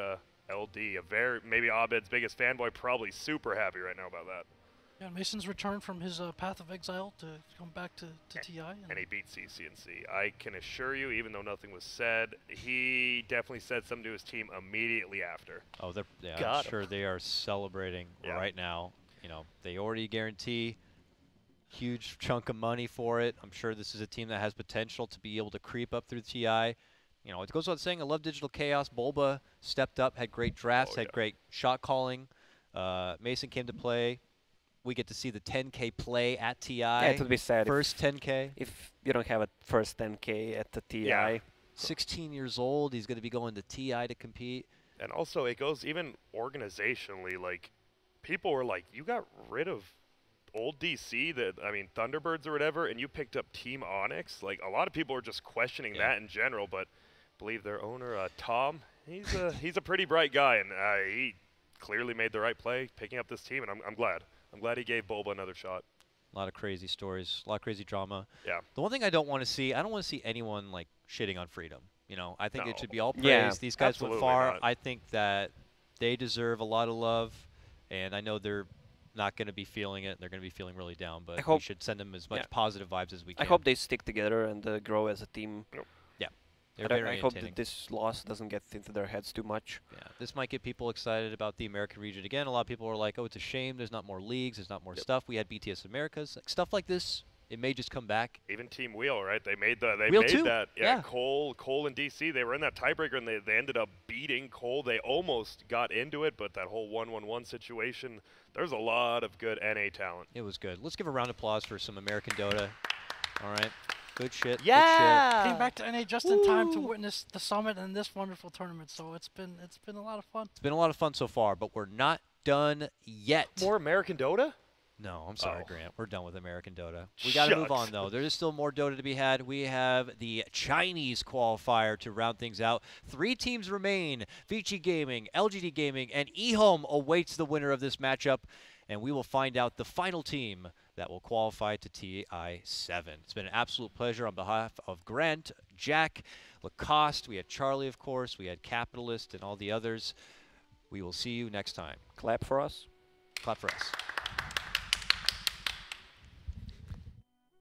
LD, maybe Abed's biggest fanboy, probably super happy right now about that. yeah, Mason's return from his path of exile to come back to TI. And he beat CC&C. I can assure you, even though nothing was said, he definitely said something to his team immediately after. Oh, I'm Got 'em. sure they are celebrating Yeah. right now. They already guarantee huge chunk of money for it. I'm sure this is a team that has potential to be able to creep up through TI. It goes without saying, I love Digital Chaos. Bulba stepped up, had great drafts, Oh, had yeah. great shot calling. Mason came to play. We get to see the 10K play at TI. Yeah, it would be sad First 10K. if you don't have a first 10K at the TI. Yeah. 16 years old. He's going to be going to TI to compete. And also, it goes even organizationally, like, people were like, you got rid of old DC, Thunderbirds or whatever, and you picked up Team Onyx. Like, a lot of people are just questioning Yeah. that in general, but I believe their owner, Tom, he's a pretty bright guy, and he clearly made the right play picking up this team, and I'm glad. I'm glad he gave Bulba another shot. A lot of crazy stories, a lot of crazy drama. Yeah. The one thing I don't want to see, I don't want to see anyone like shitting on Freedom. I think it should be all praise. Yeah, These guys went absolutely far. not. I think that they deserve a lot of love, and I know they're not going to be feeling it. They're going to be feeling really down, but we hope- should send them as much yeah. positive vibes as we can. I hope they stick together and grow as a team. They're I very hope entertaining. that this loss doesn't get into their heads too much. Yeah, this might get people excited about the American region again. A lot of people are like, "Oh, it's a shame. There's not more leagues. There's not more stuff." We had BTS Americas, like, stuff like this. It may just come back. Even Team Wheel, right? They made Wheel too. that. Yeah. Cole and DC, they were in that tiebreaker and they ended up beating Cole. They almost got into it, but that whole 1-1-1 situation, there's a lot of good NA talent. It was good. Let's give a round of applause for some American Dota. All right. Good shit. Yeah. Came back to NA just in time to witness the summit and this wonderful tournament. So it's been a lot of fun. It's been a lot of fun so far, but we're not done yet. More American Dota? No, I'm sorry, Oh. Grant. We're done with American Dota. We got to move Shucks. on, though. There is still more Dota to be had. We have the Chinese qualifier to round things out. 3 teams remain. Vici Gaming, LGD Gaming, and eHome awaits the winner of this matchup, and we will find out the final team that will qualify to TI7. It's been an absolute pleasure on behalf of Grant, Jack, Lacoste. We had Charlie, of course. We had Capitalist and all the others. We will see you next time. Clap for us. Clap for us.